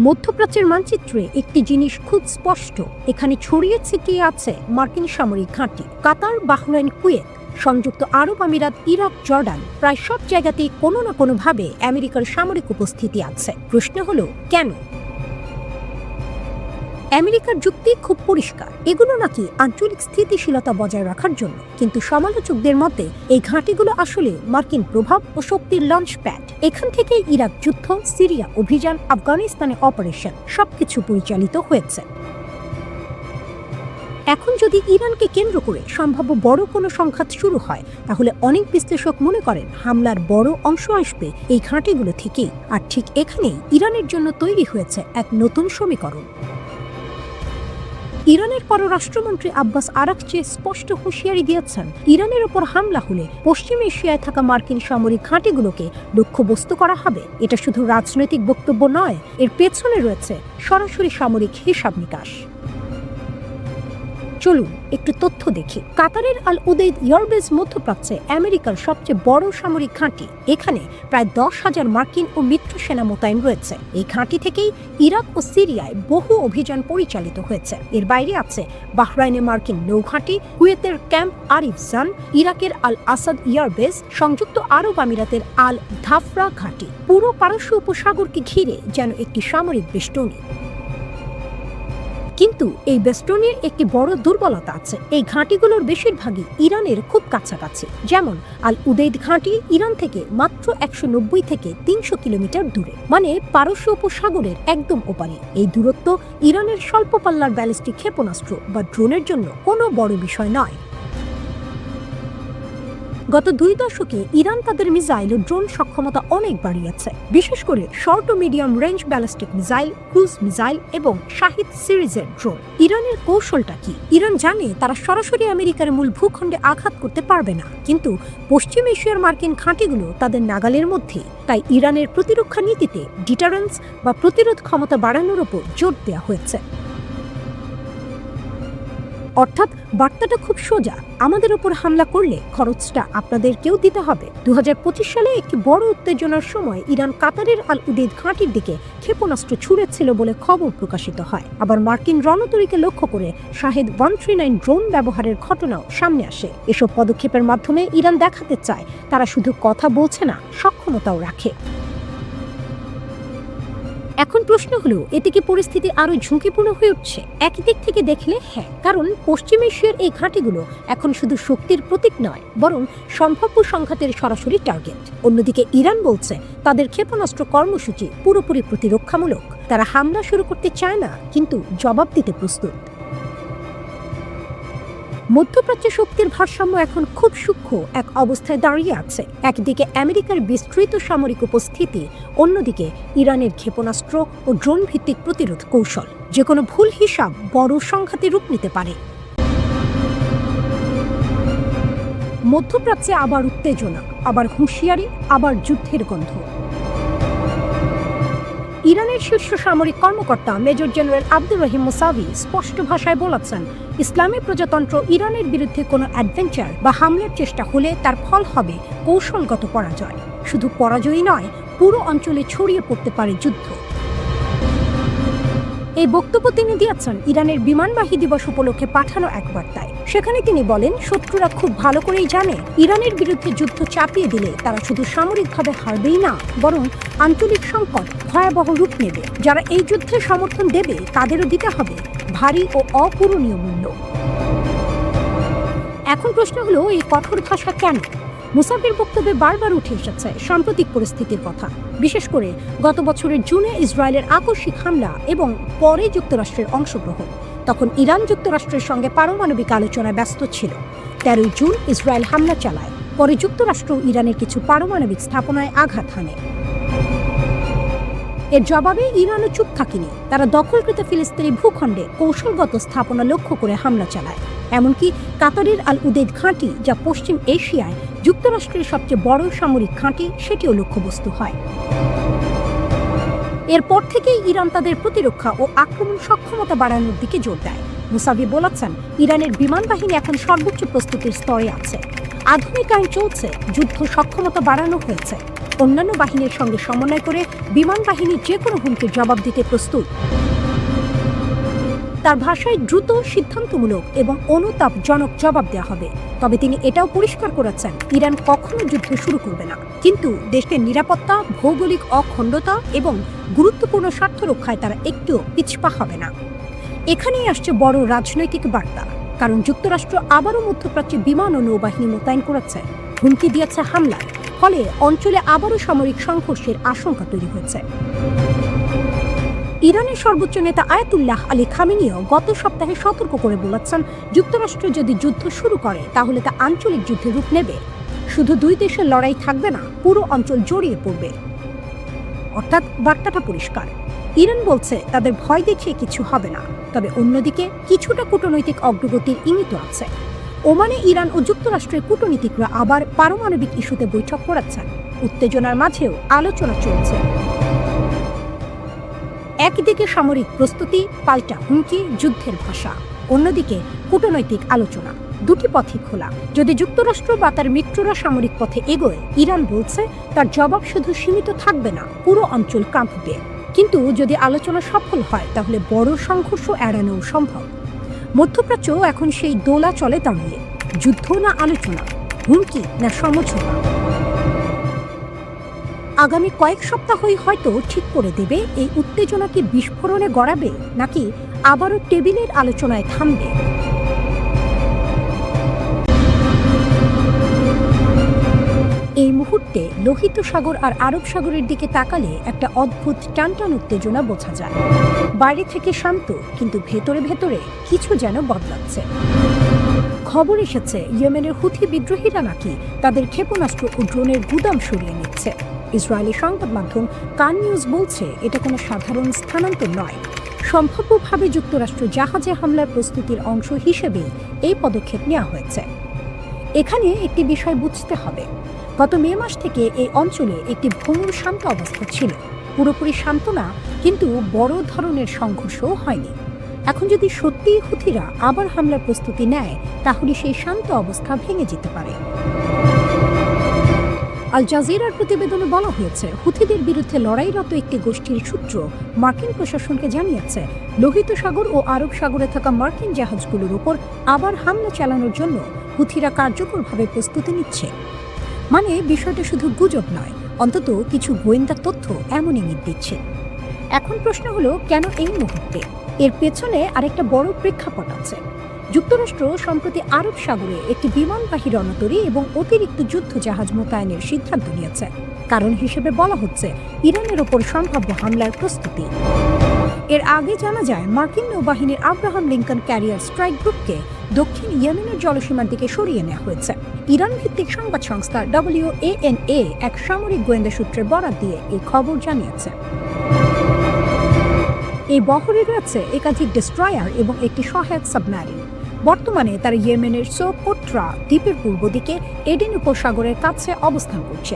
মধ্যপ্রাচ্যের মানচিত্রে একটি জিনিস খুব স্পষ্ট, এখানে ছড়িয়ে ছিটিয়ে আছে মার্কিন সামরিক ঘাঁটি। কাতার, বাহরাইন, কুয়েত, সংযুক্ত আরব আমিরাত, ইরাক, জর্ডান, প্রায় সব জায়গাতেই কোনো না কোনোভাবে আমেরিকার সামরিক উপস্থিতি আছে। প্রশ্ন হলো কেন? আমেরিকার যুক্তি খুব পরিষ্কার, এগুলো নাকি আঞ্চলিক স্থিতিশীলতা বজায় রাখার জন্য। কিন্তু সমালোচকদের মতে এই ঘাঁটিগুলো আসলে মার্কিন প্রভাব ও শক্তির লঞ্চ প্যাড। এখান থেকে ইরাক যুদ্ধ, সিরিয়া অভিযান, আফগানিস্তানে অপারেশন সবকিছু পরিচালিত হয়েছে। এখন যদি ইরানকে কেন্দ্র করে সম্ভাব্য বড় কোনো সংঘাত শুরু হয়, তাহলে অনেক বিশ্লেষক মনে করেন হামলার বড় অংশ আসবে এই ঘাঁটিগুলো থেকেই। আর ঠিক এখানেই ইরানের জন্য তৈরি হয়েছে এক নতুন সমীকরণ। ইরানের পররাষ্ট্রমন্ত্রী আব্বাস আরাকচি স্পষ্ট হুঁশিয়ারি দিয়েছেন, ইরানের ওপর হামলা হলে পশ্চিম এশিয়ায় থাকা মার্কিন সামরিক ঘাঁটিগুলোকে লক্ষ্যবস্তু করা হবে। এটা শুধু রাজনৈতিক বক্তব্য নয়, এর পেছনে রয়েছে সরাসরি সামরিক হিসাব নিকাশ। চলুন একটু তথ্য দেখি। কাতারের আল উদেইদ এয়ারবেস মধ্যপ্রাচ্যে আমেরিকার সবচেয়ে বড় সামরিক ঘাঁটি। এখানে প্রায় 10,000 মার্কিন ও মিত্র সেনা মোতায়েন রয়েছে। এই ঘাঁটি থেকেই ইরাক ও সিরিয়ায় বহু অভিযান পরিচালিত হয়েছে। এর বাইরে আছে বাহরাইনে মার্কিন নৌঘাঁটি, কুয়েতের ক্যাম্প আরিফ জান, ইরাকের আল আসাদ এয়ারবেস, সংযুক্ত আরব আমিরাতের আল ধাফরা ঘাঁটি। পুরো পারস্য উপসাগরকে ঘিরে যেন একটি সামরিক বেষ্টনী। কিন্তু এই বেষ্টনীর একটি বড় দুর্বলতা আছে, এই ঘাঁটিগুলোর বেশিরভাগই ইরানের খুব কাছাকাছি। যেমন আল উদেইদ ঘাঁটি ইরান থেকে মাত্র 190 থেকে 300 কিলোমিটার দূরে, মানে পারস্য উপসাগরের একদম ওপারে। এই দূরত্ব ইরানের স্বল্প পাল্লার ব্যালিস্টিক ক্ষেপণাস্ত্র বা ড্রোনের জন্য কোনো বড় বিষয় নয়। গত 2 দশকে ইরান তাদের মিসাইল ও ড্রোন সক্ষমতা অনেক বাড়িয়েছে, বিশেষ করে শর্ট ও medium range ballistic missile, cruise missile এবং শাহিদ সিরিজের ড্রোন। ইরানের কৌশলটা কি? ইরান জানে তারা সরাসরি আমেরিকার মূল ভূখণ্ডে আঘাত করতে পারবে না, কিন্তু পশ্চিম এশিয়ার মার্কিন ঘাঁটিগুলো তাদের নাগালের মধ্যে। তাই ইরানের প্রতিরক্ষা নীতিতে ডিটারেন্স বা প্রতিরোধ ক্ষমতা বাড়ানোর উপর জোর দেওয়া হয়েছে। অর্থাৎ বার্তাটা খুব সোজা, আমাদের উপর হামলা করলে খরচটা আপনাদেরকেও দিতে হবে। 2025 সালে একটি বড় উত্তেজনার সময় ইরান কাতারের আল উদেইদ ঘাঁটির দিকে ক্ষেপণাস্ত্র ছুড়েছিল বলে খবর প্রকাশিত হয়। আবার মার্কিন রণতরীকে লক্ষ্য করে শাহেদ 139 ড্রোন ব্যবহারের ঘটনাও সামনে আসে। এসব পদক্ষেপের মাধ্যমে ইরান দেখাতে চায় তারা শুধু কথা বলছে না, সক্ষমতাও রাখে। এখন প্রশ্ন হলো, এতে কি পরিস্থিতি আরো ঝুঁকিপূর্ণ হয়ে উঠছে? একই দিক থেকে দেখলে হ্যাঁ, কারণ পশ্চিম এশিয়ার এই ঘাঁটিগুলো এখন শুধু শক্তির প্রতীক নয়, বরং সম্ভাব্য সংঘাতের সরাসরি টার্গেট। অন্যদিকে ইরান বলছে তাদের ক্ষেপণাস্ত্র কর্মসূচি পুরোপুরি প্রতিরক্ষামূলক। তারা হামলা শুরু করতে চায় না, কিন্তু জবাব দিতে প্রস্তুত। মধ্যপ্রাচ্যে শক্তির ভারসাম্য এখন খুব সূক্ষ্ম এক অবস্থায় দাঁড়িয়ে আছে। একদিকে আমেরিকার বিস্তৃত সামরিক উপস্থিতি, অন্যদিকে ইরানের ক্ষেপণাস্ত্র ও ড্রোন ভিত্তিক প্রতিরোধ কৌশল। যে কোনো ভুল হিসাব বড় সংঘাতে রূপ নিতে পারে। মধ্যপ্রাচ্যে আবার উত্তেজনা, আবার হুঁশিয়ারি, আবার যুদ্ধের গন্ধ। ইরানের শীর্ষ সামরিক কর্মকর্তা major general Abdur Rahim Musavi স্পষ্ট ভাষায় বলেছেন, ইসলামী প্রজাতন্ত্র ইরানের বিরুদ্ধে কোনো অ্যাডভেঞ্চার বা হামলার চেষ্টা হলে তার ফল হবে কৌশলগত পরাজয়। শুধু পরাজয়ই নয়, পুরো অঞ্চলে ছড়িয়ে পড়তে পারে যুদ্ধ। এই বক্তব্য তিনি দিয়েছেন ইরানের বিমানবাহী দিবস উপলক্ষে পাঠানো এক বার্তায়। সেখানে তিনি বলেন, শত্রুরা খুব ভালো করেই জানে ইরানের বিরুদ্ধে যুদ্ধ চাপিয়ে দিলে তারা শুধু সামরিকভাবে হারবেই না, বরং আঞ্চলিক সংকট ভয়াবহ রূপ নেবে। যারা এই যুদ্ধে সমর্থন দেবে তাদেরও দিতে হবে ভারী ও অপূরণীয় মূল্য। এখন প্রশ্ন হলো, এই কঠোর ভাষা কেন? মুসাফির বক্তব্যে বারবার উঠে এসেছে সাম্প্রতিক পরিস্থিতির কথা, বিশেষ করে গত বছরের জুনে ইসরায়েলের আকস্মিক হামলা এবং পরে যুক্তরাষ্ট্রের অংশগ্রহণ। তখন ইরান যুক্তরাষ্ট্রের সঙ্গে পারমাণবিক আলোচনায় ব্যস্ত ছিল। 13 জুন ইসরায়েল হামলা চালায়, পরে যুক্তরাষ্ট্র ইরানের কিছু পারমাণবিক স্থাপনায় আঘাত হানে। এর জবাবে ইরানও চুপ থাকেনি, তারা দখলকৃত ফিলিস্তিনি ভূখণ্ডে কৌশলগত স্থাপনা লক্ষ্য করে হামলা চালায়। এমনকি কাতারের আল উদেইদ ঘাঁটি, যা পশ্চিম এশিয়ায় যুক্তরাষ্ট্রের সবচেয়ে বড় সামরিক ঘাঁটি, সেটিও লক্ষ্যবস্তু হয়। এরপর থেকেই ইরান তাদের প্রতিরক্ষা ও আক্রমণ সক্ষমতা বাড়ানোর দিকে জোর দেয়। মুসাভি বলেছেন, ইরানের বিমান বাহিনী এখন সর্বোচ্চ প্রস্তুতির স্তরে আছে, আধুনিকায়ন চলছে, যুদ্ধ সক্ষমতা বাড়ানো হয়েছে। অন্যান্য বাহিনীর সঙ্গে সমন্বয় করে বিমান বাহিনী যে কোনো হুমকির জবাব দিতে প্রস্তুত। তার ভাষায় দ্রুত, সিদ্ধান্তমূলক এবং অনুতাপজনক জবাব দেওয়া হবে। তবে তিনি এটাও পরিষ্কার করেছেন, ইরান কখনো যুদ্ধ শুরু করবে না, কিন্তু দেশের নিরাপত্তা, ভৌগোলিক অখণ্ডতা এবং গুরুত্বপূর্ণ স্বার্থ রক্ষায় তারা একটুও পিছপা হবে না। এখানেই আসছে বড় রাজনৈতিক বার্তা, কারণ যুক্তরাষ্ট্র আবারও মধ্যপ্রাচ্যে বিমান ও নৌবাহিনী মোতায়েন করেছে, হুমকি দিয়েছে হামলার। ফলে অঞ্চলে আবারও সামরিক সংঘর্ষের আশঙ্কা তৈরি হয়েছে। ইরানের সর্বোচ্চ নেতা আয়াতুল্লাহ আলী খামেনিও গত সপ্তাহে সতর্ক করে বলেছেন, যুক্তরাষ্ট্র যদি যুদ্ধ শুরু করে তাহলে তা আঞ্চলিক যুদ্ধের রূপ নেবে। শুধু দুই দেশের লড়াই থাকবে না, পুরো অঞ্চল জড়িয়ে পড়বে। অর্থাৎ বার্তাটা পরিষ্কার, ইরান বলছে তাদের ভয় দেখিয়ে কিছু হবে না, তবে অন্যদিকে কিছুটা কূটনৈতিক অগ্রগতির ইঙ্গিত আছে। ওমানে ইরান ও যুক্তরাষ্ট্রের কূটনীতিকরা আবার পারমাণবিক ইস্যুতে বৈঠক করেছেন। উত্তেজনার মাঝেও আলোচনা চলছে। একদিকে সামরিক প্রস্তুতি, পাল্টা হুমকি, যুদ্ধের ভাষা, অন্যদিকে কূটনৈতিক আলোচনা। দুটি পথই খোলা। যদি যুক্তরাষ্ট্র বা তার মিত্ররা সামরিক পথে এগোয়, ইরান বলছে তার জবাব শুধু সীমিত থাকবে না, পুরো অঞ্চল কাঁপবে। কিন্তু যদি আলোচনা সফল হয় তাহলে বড় সংঘর্ষ এড়ানো সম্ভব। মধ্যপ্রাচ্য এখন সেই দোলা চলে দাঁড়িয়ে, যুদ্ধ না আলোচনা, হুমকি না সমঝোতা। আগামী কয়েক সপ্তাহই হয়তো ঠিক করে দেবে এই উত্তেজনা কি বিস্ফোরণে গড়াবে নাকি আবারও টেবিলের আলোচনায় থামবে। এই মুহূর্তে লোহিত সাগর আর আরব সাগরের দিকে তাকালে একটা অদ্ভুত টানটান উত্তেজনা বোঝা যায়। বাইরে থেকে শান্ত, কিন্তু ভেতরে ভেতরে কিছু যেন বদলাচ্ছে। খবর এসেছে ইয়েমেনের হুথি বিদ্রোহীরা নাকি তাদের ক্ষেপণাস্ত্র ও ড্রোনের গুদাম সরিয়ে নিচ্ছে। ইসরায়েলি সংবাদ মাধ্যম কান নিউজ বলছে এটা কোনো সাধারণ স্থানান্তর নয়, সম্ভাব্যভাবে যুক্তরাষ্ট্র জাহাজে হামলার প্রস্তুতির অংশ হিসেবেই এই পদক্ষেপ নেওয়া হয়েছে। এখানে একটি বিষয় বুঝতে হবে, গত মে মাস থেকে এই অঞ্চলে একটি ভঙ্গুর শান্ত অবস্থা ছিল। পুরোপুরি শান্ত না, কিন্তু বড় ধরনের সংঘর্ষও হয়নি। এখন যদি সত্যিই হুথিরা আবার হামলার প্রস্তুতি নেয়, তাহলে সেই শান্ত অবস্থা ভেঙে যেতে পারে। আল জাজিরার প্রতিবেদনে বলা হয়েছে, হুথিদের বিরুদ্ধে লড়াইরত একটি গোষ্ঠীর সূত্র মার্কিন প্রশাসনকে জানিয়েছে লোহিত সাগর ও আরব সাগরে থাকা মার্কিন জাহাজগুলোর উপর আবার হামলা চালানোর জন্য হুথিরা কার্যকরভাবে প্রস্তুতি নিচ্ছে। মানে বিষয়টা শুধু গুজব নয়, অন্তত কিছু গোয়েন্দা তথ্য এমন ইঙ্গিত দিচ্ছে। এখন প্রশ্ন হলো, কেন এই মুহূর্তে? এর পেছনে আরেকটা বড় প্রেক্ষাপট আছে। যুক্তরাষ্ট্র সম্প্রতি আরব সাগরে একটি বিমানবাহী রণতরী এবং অতিরিক্ত যুদ্ধ জাহাজ মোতায়েনের সিদ্ধান্ত নিয়েছে। কারণ হিসেবে বলা হচ্ছে ইরানের ওপর সম্ভাব্য হামলার প্রস্তুতি। এর আগে জানা যায় মার্কিন নৌবাহিনীর আব্রাহাম লিঙ্কন ক্যারিয়ার স্ট্রাইক গ্রুপকে দক্ষিণ ইয়েমেনের জলসীমার দিকে সরিয়ে নেওয়া হয়েছে। ইরান ভিত্তিক সংবাদ সংস্থা WANA এক সামরিক গোয়েন্দা সূত্রের বরাত দিয়ে এই খবর জানিয়েছে। এই বহরে রয়েছে একাধিক ডেস্ট্রয়ার এবং একটি সহায়ক সাবমেরিন। বর্তমানে তারা ইয়েমেনের সোকোট্রা দ্বীপের পূর্ব দিকে এডেন উপসাগরের কাছে অবস্থান করছে।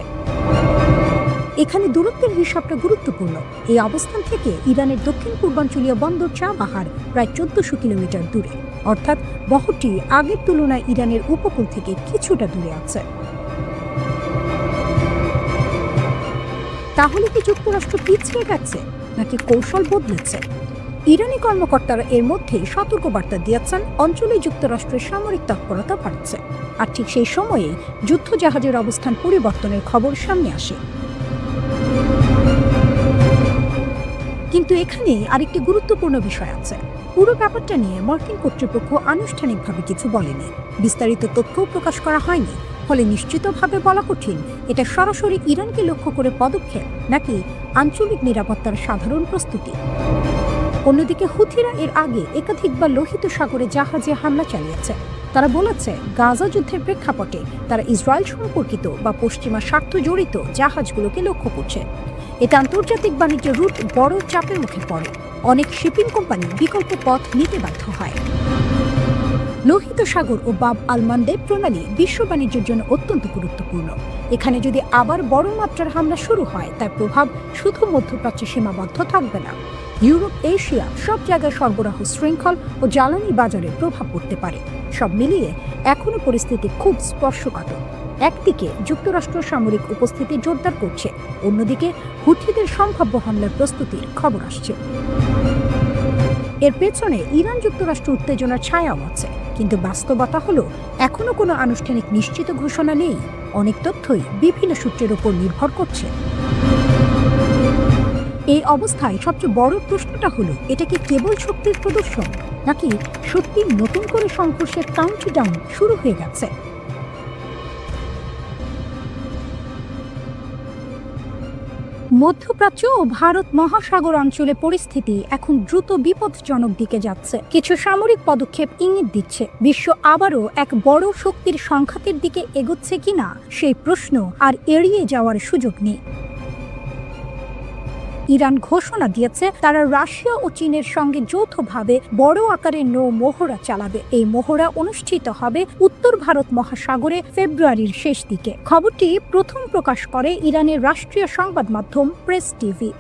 এখানে দূরত্বের হিসাবটা গুরুত্বপূর্ণ। এই অবস্থান থেকে ইরানের দক্ষিণ পূর্বাঞ্চলীয় বন্দর চাবাহার প্রায় 1400 কিলোমিটার দূরে, অর্থাৎ বহরটি আগের তুলনায় ইরানের উপকূল থেকে কিছুটা দূরে আছে। তাহলে কি যুক্তরাষ্ট্র পিছিয়ে গেছে নাকি কৌশল বদলেছে? ইরানি কর্মকর্তারা এর মধ্যেই সতর্কবার্তা দিয়েছেন অঞ্চলে যুক্তরাষ্ট্রের সামরিক তৎপরতা বাড়ছে। আর ঠিক সেই সময়ে যুদ্ধ জাহাজের অবস্থান পরিবর্তনের খবর সামনে আসে। কিন্তু এখানে আরেকটি গুরুত্বপূর্ণ বিষয় আছে। পুরো ব্যাপারটা নিয়ে মার্কিন কর্তৃপক্ষ আনুষ্ঠানিকভাবে কিছু বলেনি, বিস্তারিত তথ্যও প্রকাশ করা হয়নি। ফলে নিশ্চিতভাবে বলা কঠিন এটা সরাসরি ইরানকে লক্ষ্য করে পদক্ষেপ নাকি আঞ্চলিক নিরাপত্তার সাধারণ প্রস্তুতি। অন্যদিকে হুথিরা এর আগে একাধিকবার লোহিত সাগরে জাহাজে হামলা চালিয়েছে। তারা বলেছে গাজা যুদ্ধের প্রেক্ষাপটে তারা ইসরায়েল সম্পর্কিত বা পশ্চিমা স্বার্থ জড়িত জাহাজগুলোকে লক্ষ্য করছে। এতে আন্তর্জাতিক বাণিজ্য রুট বড় চাপের মুখে পড়ে। অনেক শিপিং কোম্পানি বিকল্প পথ নিতে বাধ্য হয়। লোহিত সাগর ও বাব আল মানদেব প্রণালী বিশ্ব বাণিজ্যের জন্য অত্যন্ত গুরুত্বপূর্ণ। এখানে যদি আবার বড় মাত্রার হামলা শুরু হয়, তার প্রভাব শুধু মধ্যপ্রাচ্যে সীমাবদ্ধ থাকবে না। ইউরোপ, এশিয়া সব জায়গায় সরবরাহ শৃঙ্খল ও জ্বালানি বাজারে প্রভাব পড়তে পারে। সব মিলিয়ে এখনো পরিস্থিতি খুব স্পর্শকাতর। একদিকে যুক্তরাষ্ট্র সামরিক উপস্থিতি জোরদার করছে, অন্যদিকে হুথিদের সম্ভাব্য হামলার প্রস্তুতির খবর আসছে। এর পেছনে ইরান যুক্তরাষ্ট্র উত্তেজনার ছায়াও আছে, কিন্তু বাস্তবতা হলো এখনো কোনো আনুষ্ঠানিক নিশ্চিত ঘোষণা নেই। অনেক তথ্যই বিভিন্ন সূত্রের উপর নির্ভর করছে। এই অবস্থায় সবচেয়ে বড় প্রশ্নটা হলো, এটা কি কেবল শক্তির প্রদর্শন, নাকি সত্যি নতুন করে সংঘর্ষের কাউন্টডাউন শুরু হয়ে গেছে? মধ্যপ্রাচ্য ও ভারত মহাসাগর অঞ্চলে পরিস্থিতি এখন দ্রুত বিপজ্জনক দিকে যাচ্ছে। কিছু সামরিক পদক্ষেপ ইঙ্গিত দিচ্ছে বিশ্ব আবারও এক বড় শক্তির সংঘাতের দিকে এগোচ্ছে কিনা সেই প্রশ্ন আর এড়িয়ে যাওয়ার সুযোগ নেই। ইরান ঘোষণা দিয়েছে তারা রাশিয়া ও চীনের সঙ্গে যৌথভাবে বড় আকারের নৌ মহড়া চালাবে। এই মহড়া অনুষ্ঠিত হবে উত্তর ভারত মহাসাগরে ফেব্রুয়ারির শেষ দিকে। খবরটি প্রথম প্রকাশ করে ইরানের রাষ্ট্রীয় সংবাদ মাধ্যম প্রেস টিভি।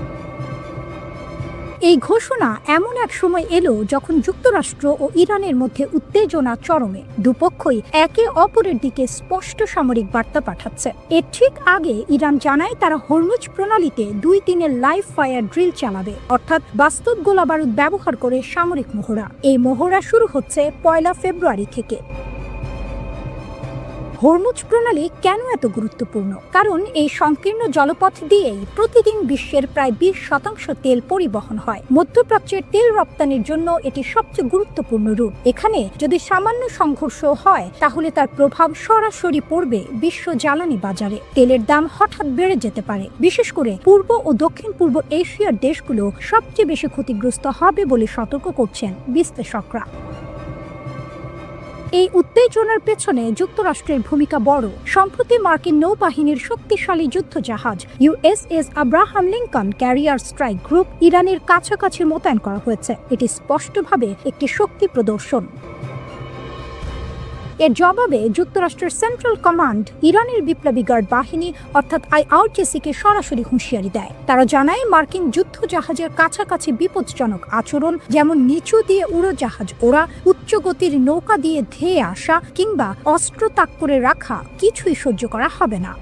এই ঘোষণা এমন এক সময় এলো যখন যুক্তরাষ্ট্র ও ইরানের মধ্যে উত্তেজনা চরমে। দুপক্ষই একে অপরের দিকে স্পষ্ট সামরিক বার্তা পাঠাচ্ছে। এর ঠিক আগে ইরান জানায় তারা হরমুজ প্রণালীতে 2 দিনের লাইভ ফায়ার ড্রিল চালাবে, অর্থাৎ বাস্তব গোলাবারুদ ব্যবহার করে সামরিক মহড়া। এই মহড়া শুরু হচ্ছে 1 ফেব্রুয়ারি থেকে। হরমুজ প্রণালী কেন এত গুরুত্বপূর্ণ? কারণ এই সংকীর্ণ জলপথ দিয়েই প্রতিদিন বিশ্বের প্রায় 20% তেল পরিবহন হয়। মধ্যপ্রাচ্যের তেল রপ্তানির জন্য এটি সবচেয়ে গুরুত্বপূর্ণ রুট। এখানে যদি সামান্য সংঘর্ষ হয় তাহলে তার প্রভাব সরাসরি পড়বে বিশ্ব জ্বালানি বাজারে। তেলের দাম হঠাৎ বেড়ে যেতে পারে। বিশেষ করে পূর্ব ও দক্ষিণ পূর্ব এশিয়ার দেশগুলো সবচেয়ে বেশি ক্ষতিগ্রস্ত হবে বলে সতর্ক করছেন বিশ্লেষকরা। এই উত্তেজনার পেছনে যুক্তরাষ্ট্রের ভূমিকা বড়। সম্প্রতি মার্কিন নৌবাহিনীর শক্তিশালী যুদ্ধজাহাজ USS Abraham Lincoln career strike group ইরানের কাছাকাছি মোতায়েন করা হয়েছে। এটি স্পষ্টভাবে একটি শক্তি প্রদর্শন। এর জবাবে যুক্তরাষ্ট্রের সেন্ট্রাল কমান্ড ইরানের বিপ্লবী গার্ড বাহিনী অর্থাৎ IRGC-কে সরাসরি হুঁশিয়ারি দেয়। তারা জানায় মার্কিন যুদ্ধজাহাজের কাছাকাছি বিপজ্জনক আচরণ, যেমন নিচু দিয়ে উড়োজাহাজ ওড়া, উচ্চ গতির নৌকা দিয়ে ধেয়ে আসা কিংবা অস্ত্র তাক করে রাখা কিছুই সহ্য করা হবে না।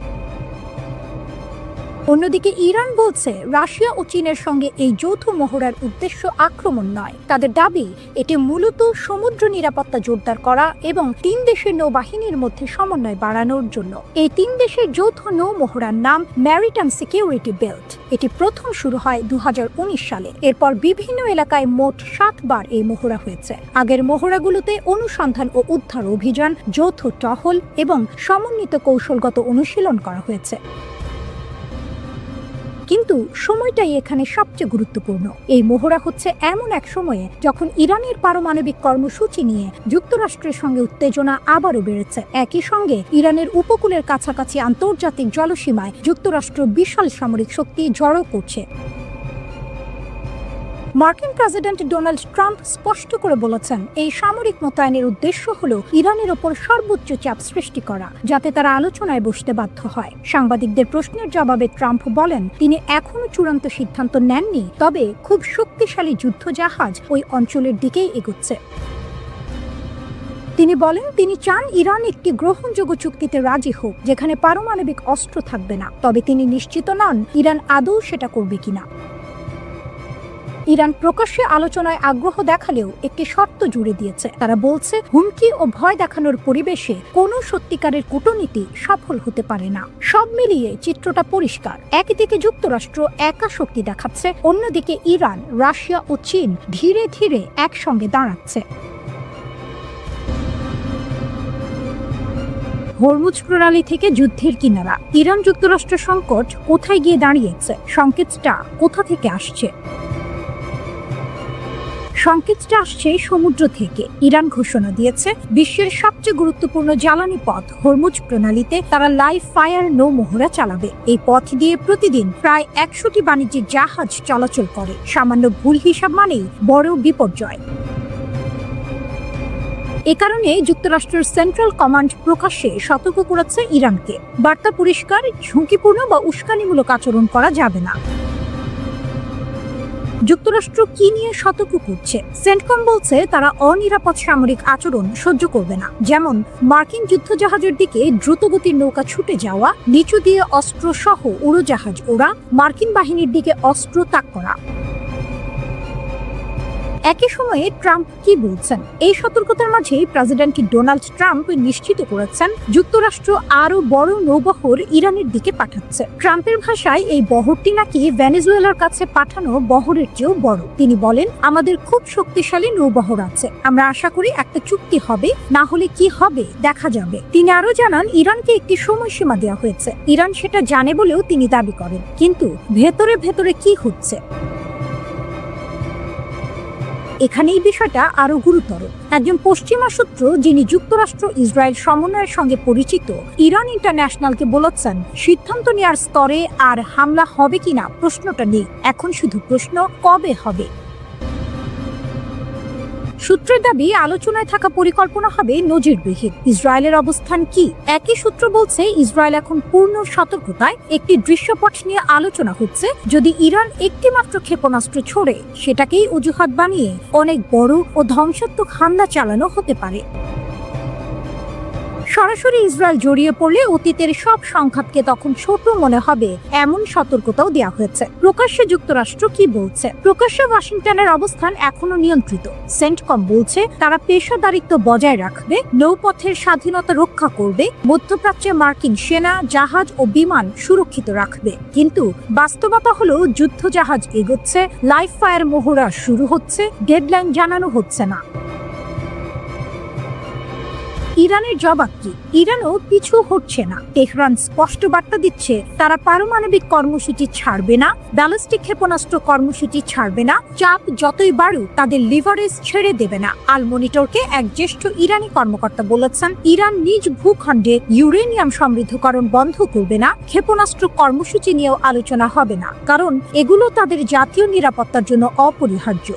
অন্যদিকে ইরান বলছে রাশিয়া ও চীনের সঙ্গে এই যৌথ মহড়ার উদ্দেশ্য আক্রমণ নয়। তাদের দাবি এটি মূলত সমুদ্র নিরাপত্তা জোরদার করা এবং 3 দেশের নৌবাহিনীর মধ্যে সমন্বয় বাড়ানোর জন্য। এই 3 দেশের যৌথ নৌ মহড়ার নাম ম্যারিটাইম সিকিউরিটি বেল্ট। এটি প্রথম শুরু হয় 2019 সালে। এরপর বিভিন্ন এলাকায় মোট 7 বার এই মহড়া হয়েছে। আগের মহড়াগুলোতে অনুসন্ধান ও উদ্ধার অভিযান, যৌথ টহল এবং সমন্বিত কৌশলগত অনুশীলন করা হয়েছে। কিন্তু সময়টাই এখানে সবচেয়ে গুরুত্বপূর্ণ। এই মহড়া হচ্ছে এমন এক সময়ে যখন ইরানের পারমাণবিক কর্মসূচি নিয়ে যুক্তরাষ্ট্রের সঙ্গে উত্তেজনা আবারও বেড়েছে। একই সঙ্গে ইরানের উপকূলের কাছাকাছি আন্তর্জাতিক জলসীমায় যুক্তরাষ্ট্র বিশাল সামরিক শক্তি জড়ো করছে। মার্কিন প্রেসিডেন্ট ডোনাল্ড ট্রাম্প স্পষ্ট করে বলেছেন এই সামরিক মোতায়েনের উদ্দেশ্য হল ইরানের ওপর সর্বোচ্চ চাপ সৃষ্টি করা, যাতে তারা আলোচনায় বসতে বাধ্য হয়। সাংবাদিকদের প্রশ্নের জবাবে ট্রাম্প বলেন তিনি এখনো চূড়ান্ত সিদ্ধান্ত নেননি, তবে খুব শক্তিশালী যুদ্ধজাহাজ ওই অঞ্চলের দিকেই এগোচ্ছে। তিনি বলেন তিনি চান ইরান একটি গ্রহণযোগ্য চুক্তিতে রাজি হোক যেখানে পারমাণবিক অস্ত্র থাকবে না, তবে তিনি নিশ্চিত নন ইরান আদৌ সেটা করবে কিনা। ইরান প্রকাশ্যে আলোচনায় আগ্রহ দেখালেও একটি শর্ত জুড়ে দিয়েছে। তারা বলছে হুমকি ও ভয় দেখানোর পরিবেশে কোনো সত্যিকারের কূটনীতি সফল হতে পারে না। সব মিলিয়ে চিত্রটা পরিষ্কার। একদিকে যুক্তরাষ্ট্র একা শক্তি দেখাচ্ছে, অন্যদিকে ইরান, রাশিয়া ও চীন ধীরে ধীরে একসঙ্গে দাঁড়াচ্ছে। হরমুজ প্রণালী থেকে যুদ্ধের কিনারা, ইরান যুক্তরাষ্ট্র সংকট কোথায় গিয়ে দাঁড়িয়েছে? সংকেতটা কোথা থেকে আসছে? সংকেতটা আসছে সমুদ্র থেকে। ইরান ঘোষণা দিয়েছে বিশ্বের সবচেয়ে গুরুত্বপূর্ণ জ্বালানি পথ হরমুজ প্রণালীতে তারা লাইভ ফায়ার নৌ মহড়া চালাবে। এই পথ দিয়ে প্রতিদিন প্রায় 100টি বাণিজ্যিক জাহাজ চলাচল করে। সামান্য ভুল হিসাব মানেই বড় বিপর্যয়। এ কারণে যুক্তরাষ্ট্রের সেন্ট্রাল কমান্ড প্রকাশ্যে সতর্ক করেছে ইরানকে। বার্তা পরিষ্কার, ঝুঁকিপূর্ণ বা উস্কানিমূলক আচরণ করা যাবে না। যুক্তরাষ্ট্র কি নিয়ে সতর্ক করছে? সেন্টকম বলছে তারা অনিরাপদ সামরিক আচরণ সহ্য করবে না, যেমন মার্কিন যুদ্ধজাহাজের দিকে দ্রুতগতির নৌকা ছুটে যাওয়া, নিচু দিয়ে অস্ত্র সহ উড়োজাহাজ ওড়া, মার্কিন বাহিনীর দিকে অস্ত্র তাক করা। একই সময়ে ট্রাম্প কি বলছেন? এই সতর্কতার মাঝেই প্রেসিডেন্ট ডোনাল্ড ট্রাম্প নিশ্চিত করেছেন যুক্তরাষ্ট্র আরো বড় নৌবহর ইরানের দিকে পাঠাচ্ছে। ট্রাম্পের ভাষায় এই বহরটি নাকি ভেনেজুয়েলার কাছে পাঠানো বহরের চেয়েও বড়। তিনি বলেন, আমাদের খুব শক্তিশালী নৌবহর আছে, আমরা আশা করি একটা চুক্তি হবে, না হলে কি হবে দেখা যাবে। তিনি আরো জানান, ইরানকে একটি সময়সীমা দেওয়া হয়েছে, ইরান সেটা জানে বলেও তিনি দাবি করেন, কিন্তু ভেতরে ভেতরে কি হচ্ছে এখানে এই বিষয়টা আরো গুরুতর। একজন পশ্চিমা সূত্র, যিনি যুক্তরাষ্ট্র ইসরায়েল সমন্বয়ের সঙ্গে পরিচিত, ইরান ইন্টারন্যাশনালকে বলেছেন, সিদ্ধান্ত নেওয়ার স্তরে আর হামলা হবে কিনা প্রশ্নটা নেই, এখন শুধু প্রশ্ন কবে হবে। সূত্রের দাবি, আলোচনায় থাকা পরিকল্পনা হবে নজিরবিহীন। ইসরায়েলের অবস্থান কি? একই সূত্র বলছে, ইসরায়েল এখন পূর্ণ সতর্কতায় একটি দৃশ্যপট নিয়ে আলোচনা হচ্ছে। যদি ইরান একটি মাত্র ক্ষেপণাস্ত্র ছোড়ে, সেটাকেই অজুহাত বানিয়ে অনেক বড় ও ধ্বংসাত্মক হামলা চালানো হতে পারে। সরাসরি ইসরায়েল জড়িয়ে পড়লে অতীতের সব সংঘাতকে তখন ছোট মনে হবে, এমন সতর্কতাও দেওয়া হয়েছে। প্রকাশ্যে যুক্তরাষ্ট্র কি বলছে? প্রকাশ্যে ওয়াশিংটনের অবস্থান এখনো নিয়ন্ত্রিত। সেন্টকম বলছে তারা পেশাদারিত্ব বজায় রাখবে, নৌপথের স্বাধীনতা রক্ষা করবে, মধ্যপ্রাচ্যে মার্কিন সেনা, জাহাজ ও বিমান সুরক্ষিত রাখবে। কিন্তু বাস্তবতা হলো যুদ্ধজাহাজ এগোচ্ছে, লাইভ ফায়ার মহড়া শুরু হচ্ছে, ডেডলাইন জানানো হচ্ছে না। ইরানের জবাব কি? ইরানও পিছু হটছে না। তেহরান স্পষ্ট বার্তা দিচ্ছে তারা পারমাণবিক কর্মসূচি ছাড়বে না, ব্যালিস্টিক ক্ষেপণাস্ত্র কর্মসূচি ছাড়বে না, চাপ যতই বাড়ুক তাদের লিভারেজ ছেড়ে দেবে না। আল মনিটরকে এক জ্যেষ্ঠ ইরানি কর্মকর্তা বলেছেন, ইরান নিজ ভূখণ্ডে ইউরেনিয়াম সমৃদ্ধকরণ বন্ধ করবে না, ক্ষেপণাস্ত্র কর্মসূচি নিয়েও আলোচনা হবে না, কারণ এগুলো তাদের জাতীয় নিরাপত্তার জন্য অপরিহার্য।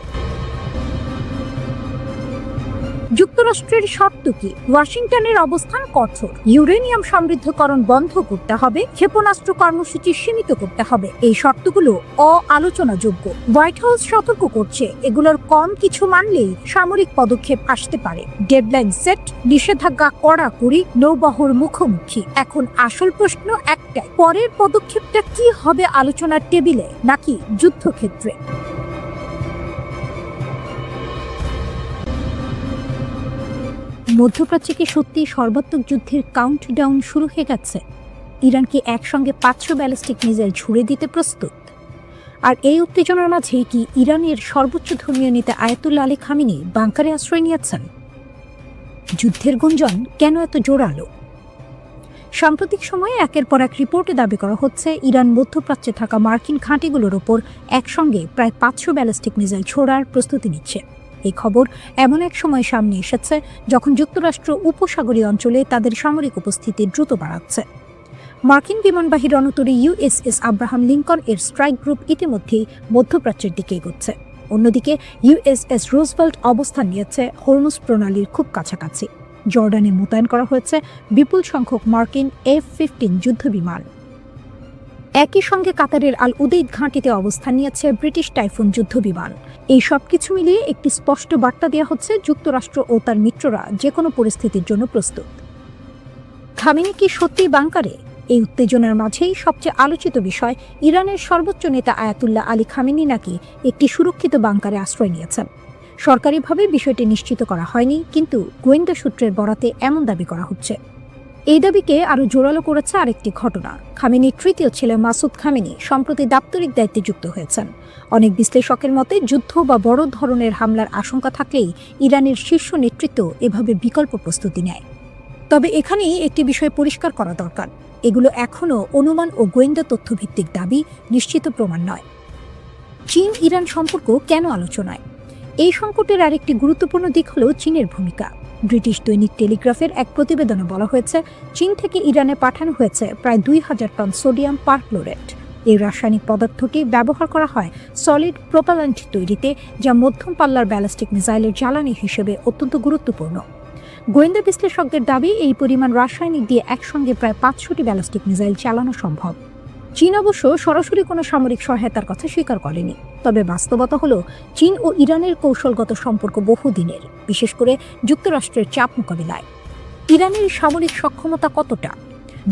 যুক্তরাষ্ট্রের শর্ত কি? ওয়াশিংটনের অবস্থান কঠোর, ইউরেনিয়াম সমৃদ্ধকরণ বন্ধ করতে হবে, ক্ষেপণাস্ত্র কর্মসূচি সীমিত করতে হবে। এই শর্তগুলো অআলোচনাযোগ্য। হোয়াইট হাউস সতর্ক করছে, এগুলোর কম কিছু মানলেই সামরিক পদক্ষেপ আসতে পারে। ডেডলাইন সেট, নিষেধাজ্ঞা কড়াকড়ি, নৌবহর মুখোমুখি। এখন আসল প্রশ্ন একটাই, পরের পদক্ষেপটা কি হবে? আলোচনার টেবিলে নাকি যুদ্ধক্ষেত্রে? মধ্যপ্রাচ্যে কি সত্যি সর্বাত্মক যুদ্ধের কাউন্টডাউন শুরু হয়ে গেছে? ইরান কি একসঙ্গে 500 ব্যালিস্টিক মিসাইল ছুড়ে দিতে প্রস্তুত? আর এই উত্তেজনার মাঝেই কি ইরানের সর্বোচ্চ ধর্মীয় নেতা আয়াতুল্লাহ আলী খামেনি বাংকারে আশ্রয় নিয়েছেন? যুদ্ধের গুঞ্জন কেন এত জোরালো? সাম্প্রতিক সময়ে একের পর এক রিপোর্টে দাবি করা হচ্ছে, ইরান মধ্যপ্রাচ্যে থাকা মার্কিন ঘাঁটিগুলোর ওপর একসঙ্গে প্রায় 500 ব্যালিস্টিক মিসাইল ছোড়ার প্রস্তুতি নিচ্ছে। এই খবর এমন এক সময় সামনে এসেছে যখন যুক্তরাষ্ট্র উপসাগরীয় অঞ্চলে তাদের সামরিক উপস্থিতি দ্রুত বাড়াচ্ছে। মার্কিন বিমানবাহী রণতরী ইউএসএস আব্রাহাম লিঙ্কন এর স্ট্রাইক গ্রুপ ইতিমধ্যেই মধ্যপ্রাচ্যের দিকে এগোচ্ছে। অন্যদিকে ইউএসএস রুজভেল্ট অবস্থান নিয়েছে হরমুজ প্রণালীর খুব কাছাকাছি। জর্ডানে মোতায়েন করা হয়েছে বিপুল সংখ্যক মার্কিন F-15 যুদ্ধবিমান। একই সঙ্গে কাতারের আল উদেইদ ঘাঁটিতে অবস্থান নিয়েছে ব্রিটিশ টাইফুন যুদ্ধবিমান। এই সবকিছু মিলিয়ে একটি স্পষ্ট বার্তা দেওয়া হচ্ছে, যুক্তরাষ্ট্র ও তার মিত্ররা যে কোনো পরিস্থিতির জন্য প্রস্তুত। খামেনি কি সত্যি বাংকারে? এই উত্তেজনার মাঝেই সবচেয়ে আলোচিত বিষয়, ইরানের সর্বোচ্চ নেতা আয়াতুল্লাহ আলী খামেনি নাকি একটি সুরক্ষিত বাংকারে আশ্রয় নিয়েছেন। সরকারিভাবে বিষয়টি নিশ্চিত করা হয়নি, কিন্তু গোয়েন্দা সূত্রের বরাতে এমন দাবি করা হচ্ছে। এই দাবিকে আরো জোরালো করেছে আরেকটি ঘটনা। খামেনির তৃতীয় ছেলে মাসুদ খামেনি সম্প্রতি দাপ্তরিক দায়িত্বে যুক্ত হয়েছেন। অনেক বিশ্লেষকের মতে, যুদ্ধ বা বড় ধরনের হামলার আশঙ্কা থাকলেই ইরানের শীর্ষ নেতৃত্ব এভাবে বিকল্প প্রস্তুতি নেয়। তবে এখানেই একটি বিষয় পরিষ্কার করা দরকার, এগুলো এখনও অনুমান ও গোয়েন্দা তথ্যভিত্তিক দাবি, নিশ্চিত প্রমাণ নয়। চীন ইরান সম্পর্ক কেন আলোচনায়? এই সংকটের আরেকটি গুরুত্বপূর্ণ দিক হল চীনের ভূমিকা। ব্রিটিশ দৈনিক টেলিগ্রাফের এক প্রতিবেদনে বলা হয়েছে, চীন থেকে ইরানে পাঠানো হয়েছে প্রায় 2000 টন সোডিয়াম পারক্লোরেট। এই রাসায়নিক পদার্থটি ব্যবহার করা হয় সলিড প্রোপাল্যান্ট তৈরিতে, যা মধ্যম পাল্লার ব্যালিস্টিক মিসাইলের জ্বালানি হিসেবে অত্যন্ত গুরুত্বপূর্ণ। গোয়েন্দা বিশ্লেষকদের দাবি, এই পরিমাণ রাসায়নিক দিয়ে একসঙ্গে প্রায় 500টি ব্যালিস্টিক মিসাইল চালানো সম্ভব। চীন অবশ্য সরাসরি কোনো সামরিক সহায়তার কথা স্বীকার করেনি। তবে বাস্তবতা হলো চীন ও ইরানের কৌশলগত সম্পর্ক বহুদিনের, বিশেষ করে যুক্তরাষ্ট্রের চাপ মোকাবিলায়। ইরানের সামরিক সক্ষমতা কতটা?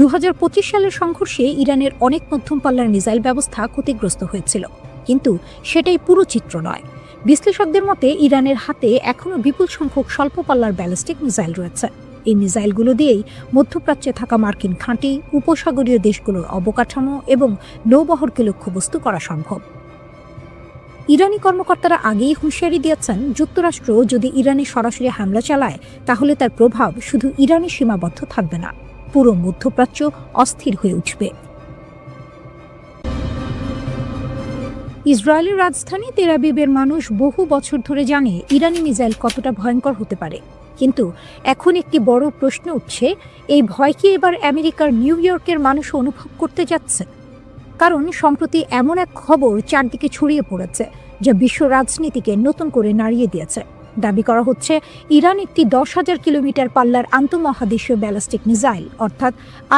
2025 সালের সংঘর্ষে ইরানের অনেক মধ্যম পাল্লার মিসাইল ব্যবস্থা ক্ষতিগ্রস্ত হয়েছিল, কিন্তু সেটাই পুরো চিত্র নয়। বিশ্লেষকদের মতে ইরানের হাতে এখনও বিপুল সংখ্যক স্বল্প পাল্লার ব্যালিস্টিক মিসাইল রয়েছে। এই মিসাইলগুলো দিয়েই মধ্যপ্রাচ্যে থাকা মার্কিন ঘাঁটি, উপসাগরীয় দেশগুলোর অবকাঠামো এবং নৌবহরকে লক্ষ্যবস্তু করা সম্ভব। ইরানি কর্মকর্তারা আগেই হুঁশিয়ারি দিয়েছেন, যুক্তরাষ্ট্র যদি ইরানে সরাসরি হামলা চালায় তাহলে তার প্রভাব শুধু ইরানে সীমাবদ্ধ থাকবে না, পুরো মধ্যপ্রাচ্য অস্থির হয়ে উঠবে। ইসরায়েলের রাজধানী তেল আবিবের মানুষ বহু বছর ধরে জানে ইরানি মিসাইল কতটা ভয়ঙ্কর হতে পারে, কিন্তু এখন একটি বড় প্রশ্ন উঠছে, এই ভয় কি এবার আমেরিকার নিউ ইয়র্কের মানুষ অনুভব করতে যাচ্ছে? কারণ সম্প্রতি এমন এক খবর চারদিকে ছড়িয়ে পড়েছে যা বিশ্ব রাজনীতিকে নতুন করে নাড়িয়ে দিয়েছে। দাবি করা হচ্ছে ইরান একটি 10,000 কিলোমিটার পাল্লার আন্তঃমহাদেশীয় ব্যালিস্টিক মিসাইল অর্থাৎ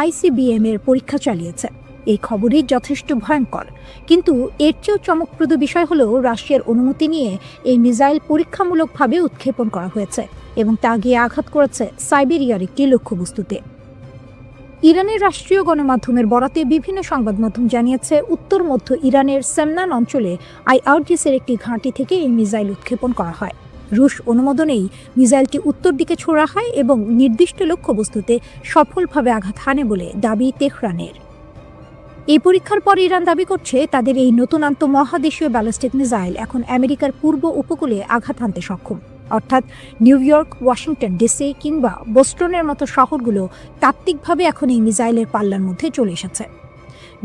ICBM এর পরীক্ষা চালিয়েছে। এই খবরই যথেষ্ট ভয়ঙ্কর, কিন্তু এর চেয়েও চমকপ্রদ বিষয় হলো রাশিয়ার অনুমতি নিয়ে এই মিসাইল পরীক্ষামূলকভাবে উৎক্ষেপণ করা হয়েছে এবং তা গিয়ে আঘাত করেছে সাইবেরিয়ার একটি লক্ষ্যবস্তুতে। ইরানের রাষ্ট্রীয় গণমাধ্যমের বরাতে বিভিন্ন সংবাদ মাধ্যম জানিয়েছে, উত্তর মধ্য ইরানের সেমনান অঞ্চলে IRGC-এর একটি ঘাঁটি থেকে এই মিসাইল উৎক্ষেপণ করা হয়। রুশ অনুমোদনেই মিসাইলটি উত্তর দিকে ছোড়া হয় এবং নির্দিষ্ট লক্ষ্যবস্তুতে সফলভাবে আঘাত হানে বলে দাবি তেহরানের। এই পরীক্ষার পর ইরান দাবি করছে তাদের এই নতুন আন্তঃমহাদেশীয় ব্যালিস্টিক মিসাইল এখন আমেরিকার পূর্ব উপকূলে আঘাত হানতে সক্ষম, অর্থাৎ নিউ ইয়র্ক, ওয়াশিংটন ডিসি কিংবা বোস্টনের মতো শহরগুলো তাত্ত্বিকভাবে এখন এই মিসাইলের পাল্লার মধ্যে চলে এসেছে।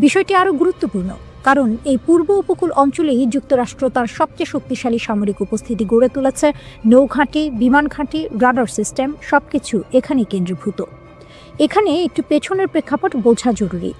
বিষয়টি আরও গুরুত্বপূর্ণ, কারণ এই পূর্ব উপকূল অঞ্চলেই যুক্তরাষ্ট্র তার সবচেয়ে শক্তিশালী সামরিক উপস্থিতি গড়ে তুলেছে। নৌঘাঁটি, বিমান ঘাঁটি, রাডার সিস্টেম সবকিছু এখানে কেন্দ্রীভূত। এখানে একটু পেছনের প্রেক্ষাপট বোঝা জরুরি।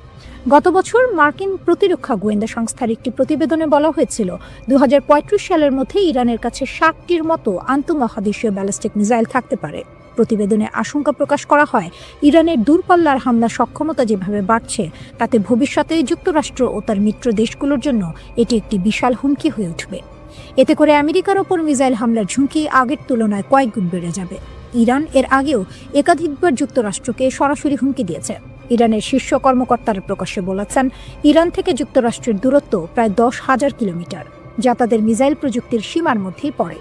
গত বছর মার্কিন প্রতিরক্ষা গোয়েন্দা সংস্থার একটি প্রতিবেদনে বলা হয়েছিল 2035 সালের মধ্যে ইরানের কাছে 60টির মতো আন্তঃমহাদেশীয় ব্যালিস্টিক মিসাইল থাকতে পারে। প্রতিবেদনে আশঙ্কা প্রকাশ করা হয়, ইরানের দূরপাল্লার হামলা সক্ষমতা যেভাবে বাড়ছে তাতে ভবিষ্যতে যুক্তরাষ্ট্র ও তার মিত্র দেশগুলোর জন্য এটি একটি বিশাল হুমকি হয়ে উঠবে। এতে করে আমেরিকার ওপর মিসাইল হামলার ঝুঁকি আগের তুলনায় কয়েক গুণ বেড়ে যাবে। ইরান এর আগেও একাধিকবার যুক্তরাষ্ট্রকে সরাসরি হুমকি দিয়েছে। ইরানের শীর্ষ কর্মকর্তারা প্রকাশ্যে বলেছেন, ইরান থেকে যুক্তরাষ্ট্রের দূরত্ব প্রায় 10,000 কিলোমিটার, যা তাদের মিসাইল প্রযুক্তির সীমার মধ্যেই পড়ে।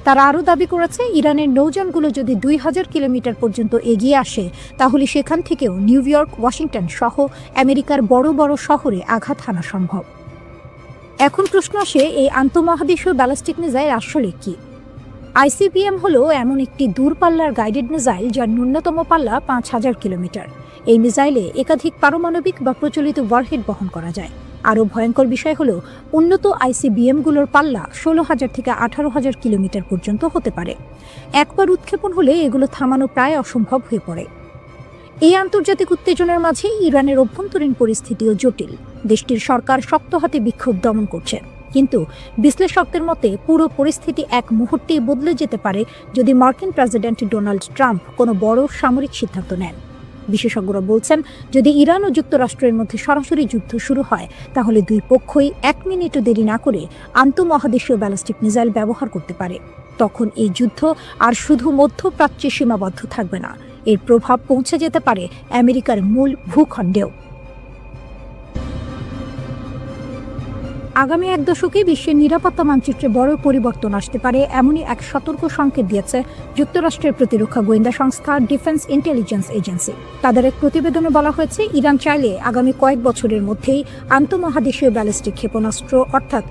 তারা আরও দাবি করেছে, ইরানের নৌযানগুলো যদি 2,000 কিলোমিটার পর্যন্ত এগিয়ে আসে তাহলে সেখান থেকেও নিউ ইয়র্ক, ওয়াশিংটন সহ আমেরিকার বড় বড় শহরে আঘাত হানা সম্ভব। এখন প্রশ্ন আসে, এই আন্তঃমহাদেশীয় ব্যালিস্টিক মিসাইল আসলে কি? ICBM হলো এমন একটি দূরপাল্লার গাইডেড মিসাইল যার ন্যূনতম পাল্লা 5,000 কিলোমিটার। এই মিসাইলে একাধিক পারমাণবিক বা প্রচলিত ওয়ারহেড বহন করা যায়। আরও ভয়ঙ্কর বিষয় হলো, উন্নত ICBM-গুলোর পাল্লা 16,000 থেকে 18,000 কিলোমিটার পর্যন্ত হতে পারে। একবার উৎক্ষেপণ হলে এগুলো থামানো প্রায় অসম্ভব হয়ে পড়ে। এই আন্তর্জাতিক উত্তেজনার মাঝে ইরানের অভ্যন্তরীণ পরিস্থিতিও জটিল। দেশটির সরকার শক্ত হাতে বিক্ষোভ দমন করছে, কিন্তু বিশ্লেষকদের মতে পুরো পরিস্থিতি এক মুহূর্তেই বদলে যেতে পারে যদি মার্কিন প্রেসিডেন্ট ডোনাল্ড ট্রাম্প কোনো বড় সামরিক সিদ্ধান্ত নেন। বিশেষজ্ঞরা বলছেন, যদি ইরান ও যুক্তরাষ্ট্রের মধ্যে সরাসরি যুদ্ধ শুরু হয় তাহলে দুই পক্ষই 1 মিনিটও দেরি না করে আন্তঃমহাদেশীয় ব্যালিস্টিক মিসাইল ব্যবহার করতে পারে। তখন এই যুদ্ধ আর শুধু মধ্যপ্রাচ্যে সীমাবদ্ধ থাকবে না, এর প্রভাব পৌঁছে যেতে পারে আমেরিকার মূল ভূখণ্ডেও। আগামী 1 দশকে বিশ্বের নিরাপত্তা মানচিত্রে বড় পরিবর্তন আসতে পারে, এমনই এক সতর্ক সংকেত দিয়েছে যুক্তরাষ্ট্রের প্রতিরক্ষা গোয়েন্দা সংস্থা ডিফেন্স ইন্টেলিজেন্স এজেন্সি। তাদের এক প্রতিবেদনে বলা হয়েছে, ইরান চাইলে আগামী কয়েক বছরের মধ্যেই আন্তঃমহাদেশীয় ব্যালিস্টিক ক্ষেপণাস্ত্র অর্থাৎ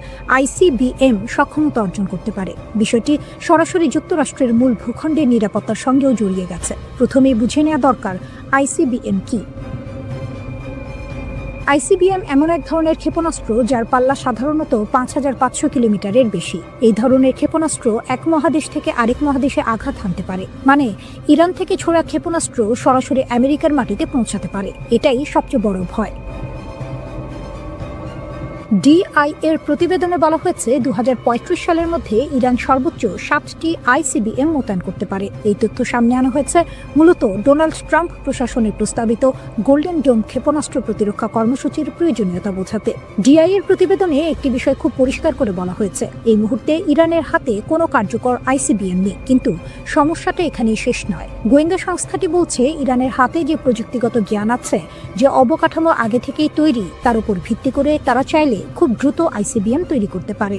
ICBM সক্ষমতা অর্জন করতে পারে। বিষয়টি সরাসরি যুক্তরাষ্ট্রের মূল ভূখণ্ডের নিরাপত্তার সঙ্গেও জড়িয়ে গেছে। প্রথমেই বুঝে নেওয়া দরকার ICBM কি। ICBM এমন এক ধরনের ক্ষেপণাস্ত্র যার পাল্লা সাধারণত 5,500 কিলোমিটারের বেশি। এই ধরনের ক্ষেপণাস্ত্র এক মহাদেশ থেকে আরেক মহাদেশে আঘাত হানতে পারে, মানে ইরান থেকে ছোড়া ক্ষেপণাস্ত্র সরাসরি আমেরিকার মাটিতে পৌঁছাতে পারে। এটাই সবচেয়ে বড় ভয়। ডিআই এর প্রতিবেদনে বলা হয়েছে 2035 সালের মধ্যে ইরান সর্বোচ্চ 7টি আইসিবিএম মোতায়েন করতে পারে। এই তথ্য সামনে আনা হয়েছে মূলত ডোনাল্ড ট্রাম্প প্রশাসনের প্রস্তাবিত গোল্ডেন ডোম ক্ষেপণাস্ত্র প্রতিরক্ষা কর্মসূচির প্রয়োজনীয়তা বোঝাতে। ডিআই এর প্রতিবেদনে একটি বিষয় খুব পরিষ্কার করে বলা হয়েছে, এই মুহূর্তে ইরানের হাতে কোনো কার্যকর আইসিবিএম নেই। কিন্তু সমস্যাটা এখানেই শেষ নয়। গোয়েন্দা সংস্থাটি বলছে ইরানের হাতে যে প্রযুক্তিগত জ্ঞান আছে, যে অবকাঠামো আগে থেকেই তৈরি, তার উপর ভিত্তি করে তারা চাইলে খুব দ্রুত আইসিবিএম তৈরি করতে পারে।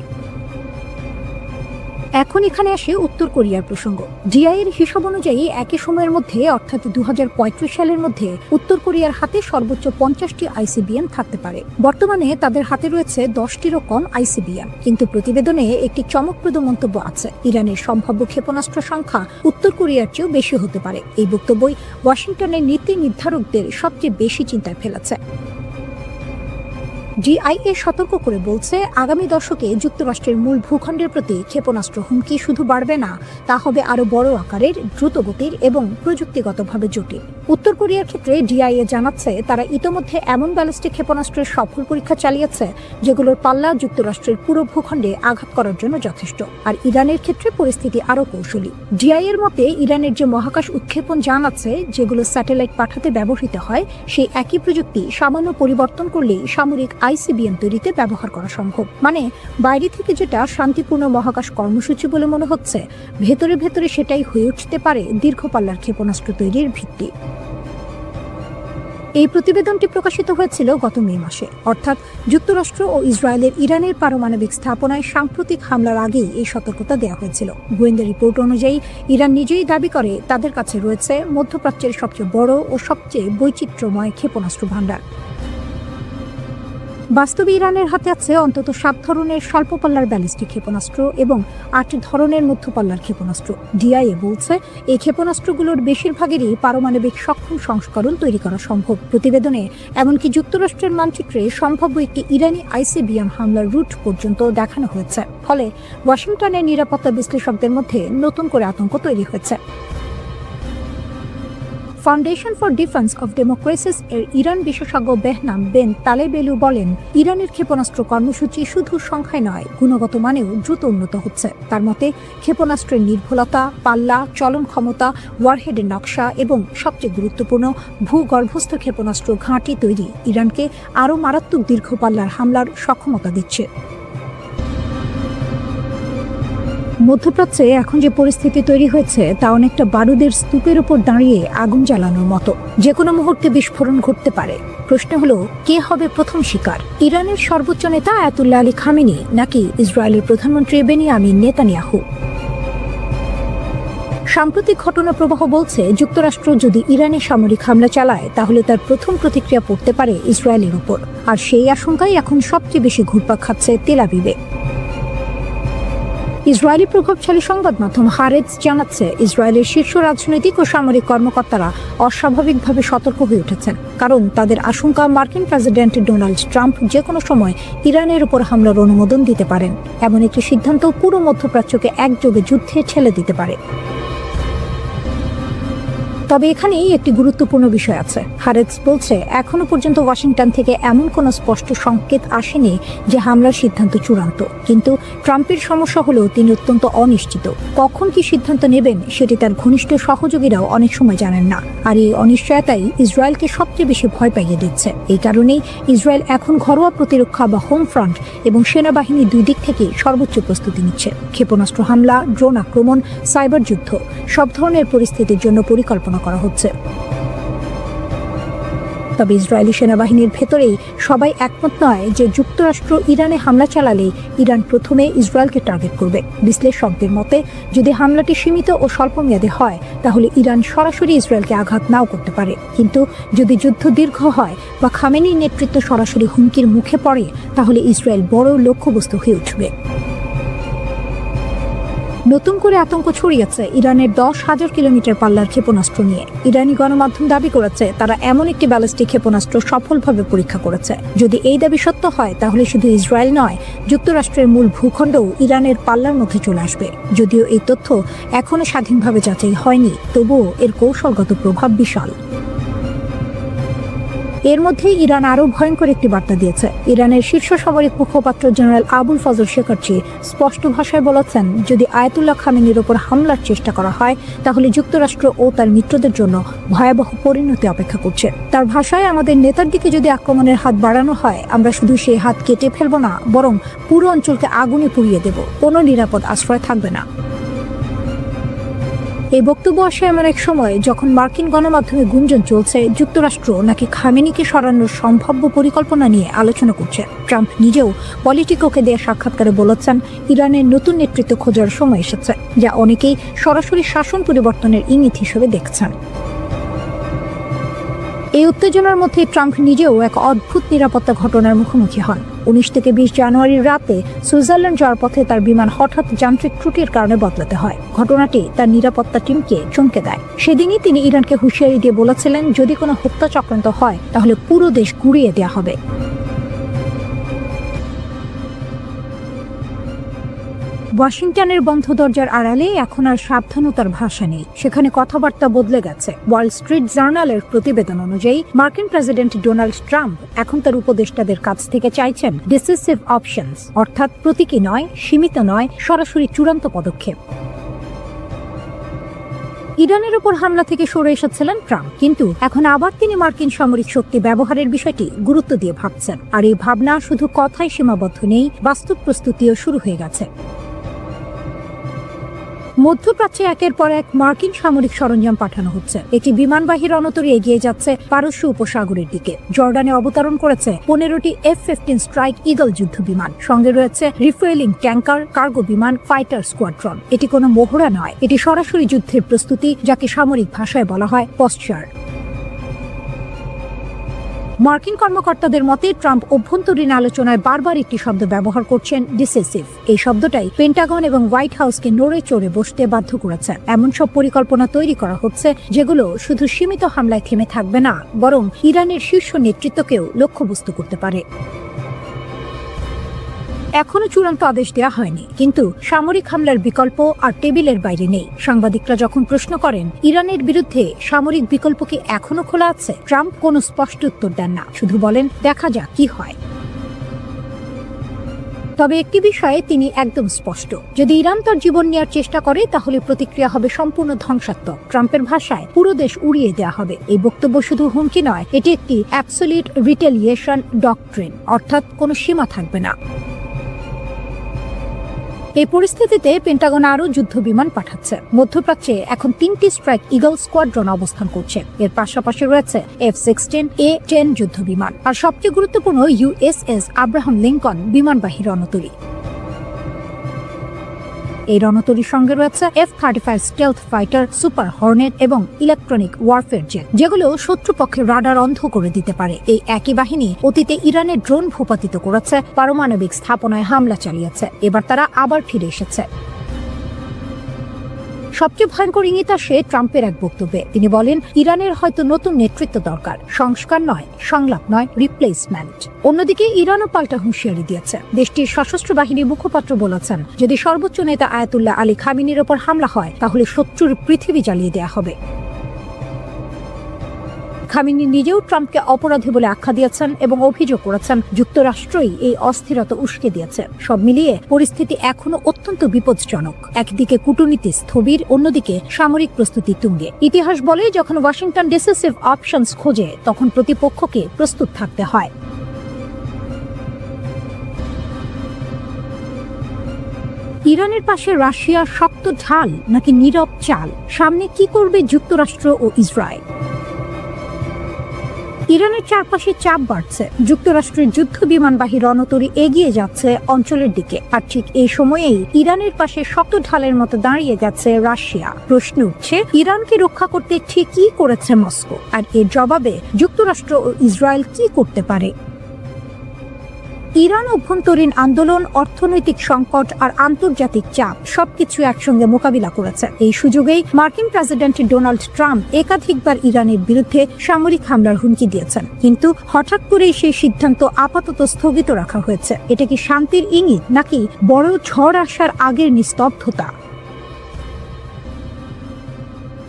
এখন এখানে আসে উত্তর কোরিয়ার প্রসঙ্গ। ডিআই এর হিসাব অনুযায়ী একই সময়ের মধ্যে অর্থাৎ 2035 সালের মধ্যে উত্তর কোরিয়ার হাতে সর্বোচ্চ 50টি আইসিবিএম থাকতে পারে। বর্তমানে তাদের হাতে রয়েছে 10টিরও কম আইসিবিএম। কিন্তু প্রতিবেদনে একটি চমকপ্রদ মন্তব্য আছে, ইরানের সম্ভাব্য ক্ষেপণাস্ত্র সংখ্যা উত্তর কোরিয়ার চেয়েও বেশি হতে পারে। এই বক্তব্যই ওয়াশিংটনের নীতি নির্ধারকদের সবচেয়ে বেশি চিন্তায় ফেলেছে। ডিআইএ সতর্ক করে বলছে, আগামী দশকে যুক্তরাষ্ট্রের মূল ভূখণ্ডের প্রতি ক্ষেপণাস্ত্র হুমকি শুধু বাড়বে না, তা হবে আরও বড় আকারের, দ্রুতগতির এবং প্রযুক্তিগতভাবে জটিল। উত্তর কোরিয়ার ক্ষেত্রে ডিআইএ জানাচ্ছে তারা ইতোমধ্যে এমন ব্যালিস্টিক ক্ষেপণাস্ত্রের সফল পরীক্ষা চালিয়েছে যেগুলোর পাল্লা যুক্তরাষ্ট্রের পুরো ভূখণ্ডে আঘাত করার জন্য যথেষ্ট। আর ইরানের ক্ষেত্রে পরিস্থিতি আরও কৌশলী। ডিআইএর মতে ইরানের যে মহাকাশ উৎক্ষেপণ যান আছে, যেগুলো স্যাটেলাইট পাঠাতে ব্যবহৃত হয়, সেই একই প্রযুক্তি সামান্য পরিবর্তন করলেই সামরিক আইসিবিএম তৈরিতে ব্যবহার করা সম্ভব। মানে বাইরে থেকে যেটা শান্তিপূর্ণ মহাকাশ কর্মসূচি বলে মনে হচ্ছে, ভেতরে ভেতরে সেটাই হয়ে উঠতে পারে দীর্ঘ পাল্লার ক্ষেপণাস্ত্র তৈরির ভিত্তি। এই প্রতিবেদনটি প্রকাশিত হয়েছিল গত মে মাসে, অর্থাৎ যুক্তরাষ্ট্র ও ইসরায়েলের ইরানের পারমাণবিক স্থাপনায় সাম্প্রতিক হামলার আগেই এই সতর্কতা দেওয়া হয়েছিল। গোয়েন্দা রিপোর্ট অনুযায়ী ইরান নিজেই দাবি করে তাদের কাছে রয়েছে মধ্যপ্রাচ্যের সবচেয়ে বড় ও সবচেয়ে বৈচিত্র্যময় ক্ষেপণাস্ত্র ভাণ্ডার। বাস্তবে ইরানের হাতে আছে অন্তত 7 ধরনের স্বল্প পাল্লার ব্যালিস্টিক ক্ষেপণাস্ত্র এবং 8 ধরনের মধ্যপাল্লার ক্ষেপণাস্ত্র। ডিআইএ বলছে এই ক্ষেপণাস্ত্রগুলোর বেশিরভাগেরই পারমাণবিক সক্ষম সংস্করণ তৈরি করা সম্ভব। প্রতিবেদনে এমনকি যুক্তরাষ্ট্রের মানচিত্রে সম্ভাব্য একটি ইরানি আইসিবিএম হামলার রুট পর্যন্ত দেখানো হয়েছে। ফলে ওয়াশিংটনের নিরাপত্তা বিশ্লেষকদের মধ্যে নতুন করে আতঙ্ক তৈরি হয়েছে। Foundation for defence of democracies এর ইরান বিশেষজ্ঞ বেহনাম বেন তালেবেলু বলেন, ইরানের ক্ষেপণাস্ত্র কর্মসূচি শুধু সংখ্যায় নয়, গুণগত মানেও দ্রুত উন্নত হচ্ছে। তার মতে ক্ষেপণাস্ত্রের নির্ভুলতা, পাল্লা, চলন ক্ষমতা, ওয়ারহেডের নকশা এবং সবচেয়ে গুরুত্বপূর্ণ ভূগর্ভস্থ ক্ষেপণাস্ত্র ঘাঁটি তৈরি ইরানকে আরও মারাত্মক দীর্ঘ পাল্লার হামলার সক্ষমতা দিচ্ছে। মধ্যপ্রাচ্যে এখন যে পরিস্থিতি তৈরি হয়েছে তা অনেকটা বারুদের স্তূপের উপর দাঁড়িয়ে আগুন জ্বালানোর মতো, যে কোনো মুহূর্তে বিস্ফোরণ ঘটতে পারে। প্রশ্ন হলো, কে হবে প্রথম শিকার? ইরানের সর্বোচ্চ নেতা আয়াতুল্লাহ আলী খামেনি নাকি ইসরায়েলের প্রধানমন্ত্রী বেনিয়ামিন নেতানিয়াহু? সাম্প্রতিক ঘটনা প্রবাহ বলছে যুক্তরাষ্ট্র যদি ইরানে সামরিক হামলা চালায় তাহলে তার প্রথম প্রতিক্রিয়া পড়তে পারে ইসরায়েলের উপর। আর সেই আশঙ্কাই এখন সবচেয়ে বেশি ঘুরপাক খাচ্ছে তেল আবিবে। ইসরায়েলি প্রভাবশালী সংবাদ মাধ্যম হারেজ জানাচ্ছে, ইসরায়েলের শীর্ষ রাজনৈতিক ও সামরিক কর্মকর্তারা অস্বাভাবিকভাবে সতর্ক হয়ে উঠেছেন, কারণ তাদের আশঙ্কা মার্কিন প্রেসিডেন্ট ডোনাল্ড ট্রাম্প যে কোনো সময় ইরানের উপর হামলার অনুমোদন দিতে পারেন। এমন একটি সিদ্ধান্ত পুরো মধ্যপ্রাচ্যকে একযোগে যুদ্ধে ঠেলে দিতে পারে। তবে এখানেই একটি গুরুত্বপূর্ণ বিষয় আছে। হারেজ বলছে, এখনো পর্যন্ত ওয়াশিংটন থেকে এমন কোনো স্পষ্ট সংকেত আসেনি যে হামলার সিদ্ধান্ত চূড়ান্ত। কিন্তু ট্রাম্পের সমস্যা হলো তিনি অত্যন্ত অনিশ্চিত। কখন কি সিদ্ধান্ত নেবেন সেটি তার ঘনিষ্ঠ সহযোগীরাও অনেক সময় জানেন না। আর এই অনিশ্চয়তাই ইসরায়েলকে সবচেয়ে বেশি ভয় পাইয়ে দিচ্ছে। এই কারণেই ইসরায়েল এখন ঘরোয়া প্রতিরক্ষা বা হোম ফ্রন্ট এবং সেনাবাহিনী দুই দিক থেকে সর্বোচ্চ প্রস্তুতি নিচ্ছে। ক্ষেপণাস্ত্র হামলা, ড্রোন আক্রমণ, সাইবার যুদ্ধ, সব ধরনের পরিস্থিতির জন্য পরিকল্পনা করা হচ্ছে। তবে ইসরায়েলি সেনাবাহিনীর ভেতরেই সবাই একমত নয় যে যুক্তরাষ্ট্র ইরানে হামলা চালালে ইরান প্রথমে ইসরায়েলকে টার্গেট করবে। বিশ্লেষকদের মতে যদি হামলাটি সীমিত ও স্বল্পমেয়াদী হয় তাহলে ইরান সরাসরি ইসরায়েলকে আঘাত নাও করতে পারে। কিন্তু যদি যুদ্ধ দীর্ঘ হয় বা খামেনির নেতৃত্ব সরাসরি হুমকির মুখে পড়ে তাহলে ইসরায়েল বড় লক্ষ্যবস্তু হয়ে উঠবে। নতুন করে আতঙ্ক ছড়িয়েছে ইরানের 10,000 কিলোমিটার পাল্লার ক্ষেপণাস্ত্র নিয়ে। ইরানি গণমাধ্যম দাবি করেছে তারা এমন একটি ব্যালিস্টিক ক্ষেপণাস্ত্র সফলভাবে পরীক্ষা করেছে। যদি এই দাবি সত্য হয় তাহলে শুধু ইসরায়েল নয়, যুক্তরাষ্ট্রের মূল ভূখণ্ডও ইরানের পাল্লার মধ্যে চলে আসবে। যদিও এই তথ্য এখনো স্বাধীনভাবে যাচাই হয়নি, তবুও এর কৌশলগত প্রভাব বিশাল। এর মধ্যে ইরান আরো ভয়ঙ্কর একটি বার্তা দিয়েছে। ইরানের শীর্ষ সামরিক মুখপাত্র জেনারেল আবুল ফজল শেখার্চি স্পষ্ট ভাষায় বলেছেন, যদি আয়াতুল্লাহ খামেনির উপর হামলার চেষ্টা করা হয় তাহলে যুক্তরাষ্ট্র ও তার মিত্রদের জন্য ভয়াবহ পরিণতি অপেক্ষা করছে। তার ভাষায়, আমাদের নেতার দিকে যদি আক্রমণের হাত বাড়ানো হয়, আমরা শুধু সেই হাত কেটে ফেলবো না, বরং পুরো অঞ্চলকে আগুনে পুড়িয়ে দেব। কোনো নিরাপদ আশ্রয় থাকবে না। এই বক্তব্য আসে এমন এক সময় যখন মার্কিন গণমাধ্যমে গুঞ্জন চলছে যুক্তরাষ্ট্র নাকি খামেনিকে সরানোর সম্ভাব্য পরিকল্পনা নিয়ে আলোচনা করছে। ট্রাম্প নিজেও পলিটিকোকে দেয়া সাক্ষাৎকারে বলেছেন, ইরানের নতুন নেতৃত্ব খোঁজার সময় এসেছে, যা অনেকেই সরাসরি শাসন পরিবর্তনের ইঙ্গিত হিসেবে দেখছেন। এই উত্তেজনার মধ্যে ট্রাম্প নিজেও এক অদ্ভুত নিরাপত্তা ঘটনার মুখোমুখি হন। 19 থেকে 20 জানুয়ারির রাতে সুইজারল্যান্ড যাওয়ার পথে তার বিমান হঠাৎ যান্ত্রিক ত্রুটির কারণে বদলাতে হয়। ঘটনাটি তার নিরাপত্তা টিমকে চমকে দেয়। সেদিনই তিনি ইরানকে হুঁশিয়ারি দিয়ে বলেছিলেন, যদি কোনো হত্যা চক্রান্ত হয় তাহলে পুরো দেশ গুঁড়িয়ে দেওয়া হবে। ওয়াশিংটনের বন্ধ দরজার আড়ালে এখন আর সাবধানতার ভাষা নেই, সেখানে কথাবার্তা বদলে গেছে। ওয়াল স্ট্রিট জার্নালের প্রতিবেদন অনুযায়ী মার্কিন প্রেসিডেন্ট ডোনাল্ড ট্রাম্প এখন তার উপদেষ্টাদের কাছ থেকে চাইছেন ডিসিসিভ অপশনস, অর্থাৎ প্রতীকী নয়, সীমিত নয়, সরাসরি চূড়ান্ত পদক্ষেপ। ইরানের উপর হামলা থেকে সরে এসেছিলেন ট্রাম্প, কিন্তু এখন আবার তিনি মার্কিন সামরিক শক্তি ব্যবহারের বিষয়টি গুরুত্ব দিয়ে ভাবছেন। আর এই ভাবনা শুধু কথায় সীমাবদ্ধ নেই, বাস্তব প্রস্তুতিও শুরু হয়ে গেছে। মধ্যপ্রাচ্যে একের পর এক মার্কিন সামরিক সরঞ্জাম পাঠানো হচ্ছে। একটি বিমানবাহী রণতরী এগিয়ে যাচ্ছে পারস্য উপসাগরের দিকে। জর্ডানে অবতরণ করেছে 15টি F-15 স্ট্রাইক ইগল যুদ্ধ বিমান। সঙ্গে রয়েছে রিফুয়েলিং ট্যাঙ্কার, কার্গো বিমান, ফাইটার স্কোয়াড্রন। এটি কোনো মহড়া নয়, এটি সরাসরি যুদ্ধের প্রস্তুতি, যাকে সামরিক ভাষায় বলা হয় পশ্চার। মার্কিন কর্মকর্তাদের মতে ট্রাম্প অভ্যন্তরীণ আলোচনায় বারবার একটি শব্দ ব্যবহার করছেন, ডিসিসিভ। এই শব্দটাই পেন্টাগন এবং হোয়াইট হাউসকে নড়ে চড়ে বসতে বাধ্য করেছে। এমন সব পরিকল্পনা তৈরি করা হচ্ছে যেগুলো শুধু সীমিত হামলায় থেমে থাকবে না, বরং ইরানের শীর্ষ নেতৃত্বকেও লক্ষ্যবস্তু করতে পারে। এখনো চূড়ান্ত আদেশ দেওয়া হয়নি, কিন্তু সামরিক হামলার বিকল্প আর টেবিলের বাইরে নেই। সাংবাদিকরা যখন প্রশ্ন করেন ইরানের বিরুদ্ধে সামরিক বিকল্প কি এখনো খোলা আছে, ট্রাম্প কোনো স্পষ্ট উত্তর দেন না, শুধু বলেন দেখা যাক কি হয়। তবে একটি বিষয়ে তিনি একদম স্পষ্ট, যদি ইরান তার জীবন নেওয়ার চেষ্টা করে তাহলে প্রতিক্রিয়া হবে সম্পূর্ণ ধ্বংসাত্মক। ট্রাম্পের ভাষায় পুরো দেশ উড়িয়ে দেওয়া হবে। এই বক্তব্য শুধু হুমকি নয়, এটি একটি অ্যাবসলিউট রিটেলিয়েশন ডক্ট্রিন, অর্থাৎ কোনো সীমা থাকবে না। এই পরিস্থিতিতে পেন্টাগন আরও যুদ্ধ বিমান পাঠাচ্ছে। মধ্যপ্রাচ্যে এখন 3টি স্ট্রাইক ইগল স্কোয়াড্রন অবস্থান করছে। এর পাশাপাশি রয়েছে F-16A-10 যুদ্ধ বিমান আর সবচেয়ে গুরুত্বপূর্ণ USS আব্রাহাম লিঙ্কন বিমানবাহী রণতরী। এই রণতরীর সঙ্গে রয়েছে F-35 stealth fighter, super Hornet এবং ইলেকট্রনিক ওয়ারফেয়ার জেট, যেগুলো শত্রুপক্ষের রাডার অন্ধ করে দিতে পারে। এই একই বাহিনী অতীতে ইরানের ড্রোন ভূপাতিত করেছে, পারমাণবিক স্থাপনায় হামলা চালিয়েছে। এবার তারা আবার ফিরে এসেছে। সবচেয়ে ভয়ঙ্কর ইঙ্গিত আসে ট্রাম্পের এক বক্তব্যে। তিনি বলেন, ইরানের হয়তো নতুন নেতৃত্ব দরকার, সংস্কার নয়, সংলাপ নয়, রিপ্লেসমেন্ট। অন্যদিকে ইরানও পাল্টা হুঁশিয়ারি দিয়েছে। দেশটির সশস্ত্র বাহিনীর মুখপাত্র বলেছেন, যদি সর্বোচ্চ নেতা আয়াতুল্লাহ আলী খামেনির ওপর হামলা হয় তাহলে শত্রুর পৃথিবী জ্বালিয়ে দেওয়া হবে। খামেনি নিজেও ট্রাম্পকে অপরাধী বলে আখ্যা দিয়েছেন এবং অভিযোগ করেছেন যুক্তরাষ্ট্রই এই অস্থিরতা উস্কে দিয়েছে। সব মিলিয়ে পরিস্থিতি এখনো অত্যন্ত বিপজ্জনক। একদিকে কূটনীতি স্থবির, অন্যদিকে সামরিক প্রস্তুতি তুঙ্গে। ইতিহাস বলে, যখন ওয়াশিংটন ডিসিসিভ অপশনস খোঁজে তখন প্রতিপক্ষকে প্রস্তুত থাকতে হয়। ইরানের পাশে রাশিয়া শক্ত ঢাল নাকি নীরব চাল? সামনে কি করবে যুক্তরাষ্ট্র ও ইসরায়েল? ইরানের চারপাশে চাপ বাড়ছে। যুক্তরাষ্ট্রের যুদ্ধ বিমানবাহী রণতরী এগিয়ে যাচ্ছে অঞ্চলের দিকে, আর ঠিক এই সময়েই ইরানের পাশে শক্ত ঢালের মতো দাঁড়িয়ে গেছে রাশিয়া। প্রশ্ন উঠছে, ইরানকে রক্ষা করতে ঠিক কি করেছে মস্কো, আর এর জবাবে যুক্তরাষ্ট্র ও ইসরায়েল কি করতে পারে? ইরান অভ্যন্তরীণ আন্দোলন, অর্থনৈতিক সংকট আর আন্তর্জাতিক চাপ সবকিছু একসঙ্গে মোকাবিলা করেছে। এই সুযোগেই মার্কিন প্রেসিডেন্ট ডোনাল্ড ট্রাম্প একাধিকবার ইরানের বিরুদ্ধে সামরিক হামলার হুমকি দিয়েছেন, কিন্তু হঠাৎ করেই সেই সিদ্ধান্ত আপাতত স্থগিত রাখা হয়েছে। এটা কি শান্তির ইঙ্গিত নাকি বড় ঝড় আসার আগের নিস্তব্ধতা?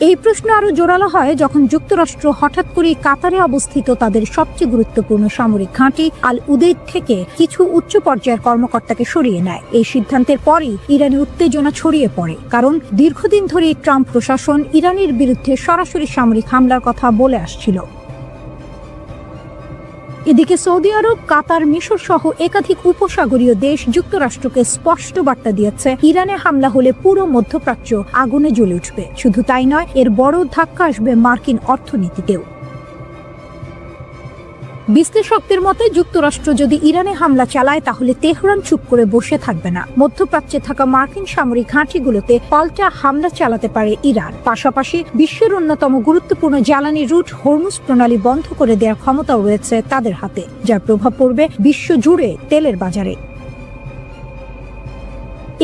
এই প্রশ্ন আরো জোরালো হয় যখন যুক্তরাষ্ট্র হঠাৎ করে কাতারে অবস্থিত তাদের সবচেয়ে গুরুত্বপূর্ণ সামরিক ঘাঁটি আল উদেইদ থেকে কিছু উচ্চ পর্যায়ের কর্মকর্তাকে সরিয়ে নেয়। এই সিদ্ধান্তের পরই ইরানে উত্তেজনা ছড়িয়ে পড়ে, কারণ দীর্ঘদিন ধরে ট্রাম্প প্রশাসন ইরানের বিরুদ্ধে সরাসরি সামরিক হামলার কথা বলে আসছিল। এদিকে সৌদি আরব, কাতার, মিশর সহ একাধিক উপসাগরীয় দেশ যুক্তরাষ্ট্রকে স্পষ্ট বার্তা দিয়েছে ইরানে হামলা হলে পুরো মধ্যপ্রাচ্য আগুনে জ্বলে উঠবে। শুধু তাই নয়, এর বড় ধাক্কা আসবে মার্কিন অর্থনীতিতেও। বিশ্লেষকদের মতে যুক্তরাষ্ট্র যদি ইরানে হামলা চালায় তাহলে তেহরান চুপ করে বসে থাকবে না। মধ্যপ্রাচ্যে থাকা মার্কিন সামরিক ঘাঁটিগুলোতে পাল্টা হামলা চালাতে পারে ইরান। পাশাপাশি বিশ্বের অন্যতম গুরুত্বপূর্ণ জ্বালানি রুট হরমুজ প্রণালী বন্ধ করে দেওয়ার ক্ষমতাও রয়েছে তাদের হাতে, যার প্রভাব পড়বে বিশ্ব জুড়ে তেলের বাজারে।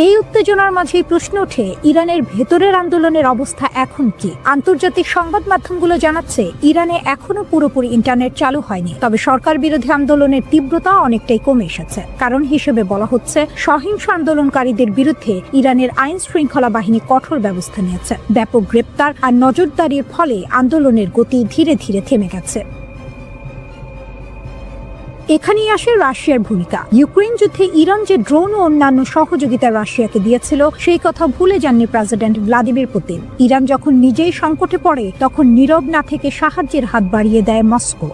এই উত্তেজনার মাঝেই প্রশ্ন ওঠে, ইরানের ভেতরের আন্দোলনের অবস্থা এখন কি? আন্তর্জাতিক সংবাদ মাধ্যমগুলো জানাচ্ছে ইরানে এখনো পুরোপুরি ইন্টারনেট চালু হয়নি, তবে সরকার বিরোধী আন্দোলনের তীব্রতা অনেকটাই কমে এসেছে। কারণ হিসেবে বলা হচ্ছে, সহিংস আন্দোলনকারীদের বিরুদ্ধে ইরানের আইন শৃঙ্খলা বাহিনী কঠোর ব্যবস্থা নিয়েছে। ব্যাপক গ্রেপ্তার আর নজরদারির ফলে আন্দোলনের গতি ধীরে ধীরে থেমে গেছে। এখানেই আসে রাশিয়ার ভূমিকা। ইউক্রেন যুদ্ধে ইরান যে ড্রোন ও অন্যান্য সহযোগিতা রাশিয়াকে দিয়েছিল, সেই কথা ভুলে যাননি প্রেসিডেন্ট ভ্লাদিমির পুতিন। ইরান যখন নিজেই সংকটে পড়ে, তখন নীরব না থেকে সাহায্যের হাত বাড়িয়ে দেয় মস্কো।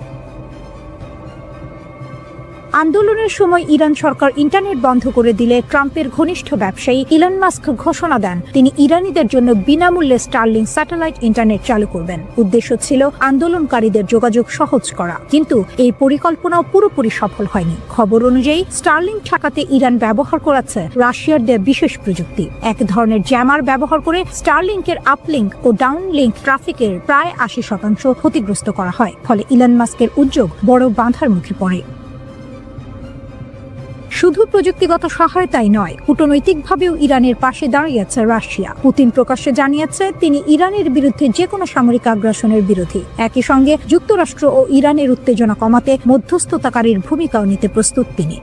আন্দোলনের সময় ইরান সরকার ইন্টারনেট বন্ধ করে দিলে ট্রাম্পের ঘনিষ্ঠ ব্যবসায়ী ইলন মাস্ক ঘোষণা দেন তিনি ইরানিদের জন্য বিনামূল্যে স্টারলিং স্যাটেলাইট ইন্টারনেট চালু করবেন। উদ্দেশ্য ছিল আন্দোলনকারীদের যোগাযোগ সহজ করা, কিন্তু এই পরিকল্পনাও পুরোপুরি সফল হয়নি। খবর অনুযায়ী স্টারলিং ঠেকাতে ইরান ব্যবহার করেছে রাশিয়ার দেয়া বিশেষ প্রযুক্তি। এক ধরনের জ্যামার ব্যবহার করে স্টারলিংকের আপলিংক ও ডাউনলিংক ট্রাফিকের প্রায় 80% ক্ষতিগ্রস্ত করা হয়। ফলে ইলন মাস্কের উদ্যোগ বড় বাধার মুখে পড়ে। শুধু প্রযুক্তিগত সহায়তাই নয়, কূটনৈতিকভাবেও ইরানের পাশে দাঁড়িয়েছে রাশিয়া। পুতিন প্রকাশ্যে জানিয়েছে তিনি ইরানের বিরুদ্ধে যে কোনো সামরিক আগ্রাসনের বিরোধী। একই সঙ্গে যুক্তরাষ্ট্র ও ইরানের উত্তেজনা কমাতে মধ্যস্থতাকারীর ভূমিকাও নিতে প্রস্তুত তিনি।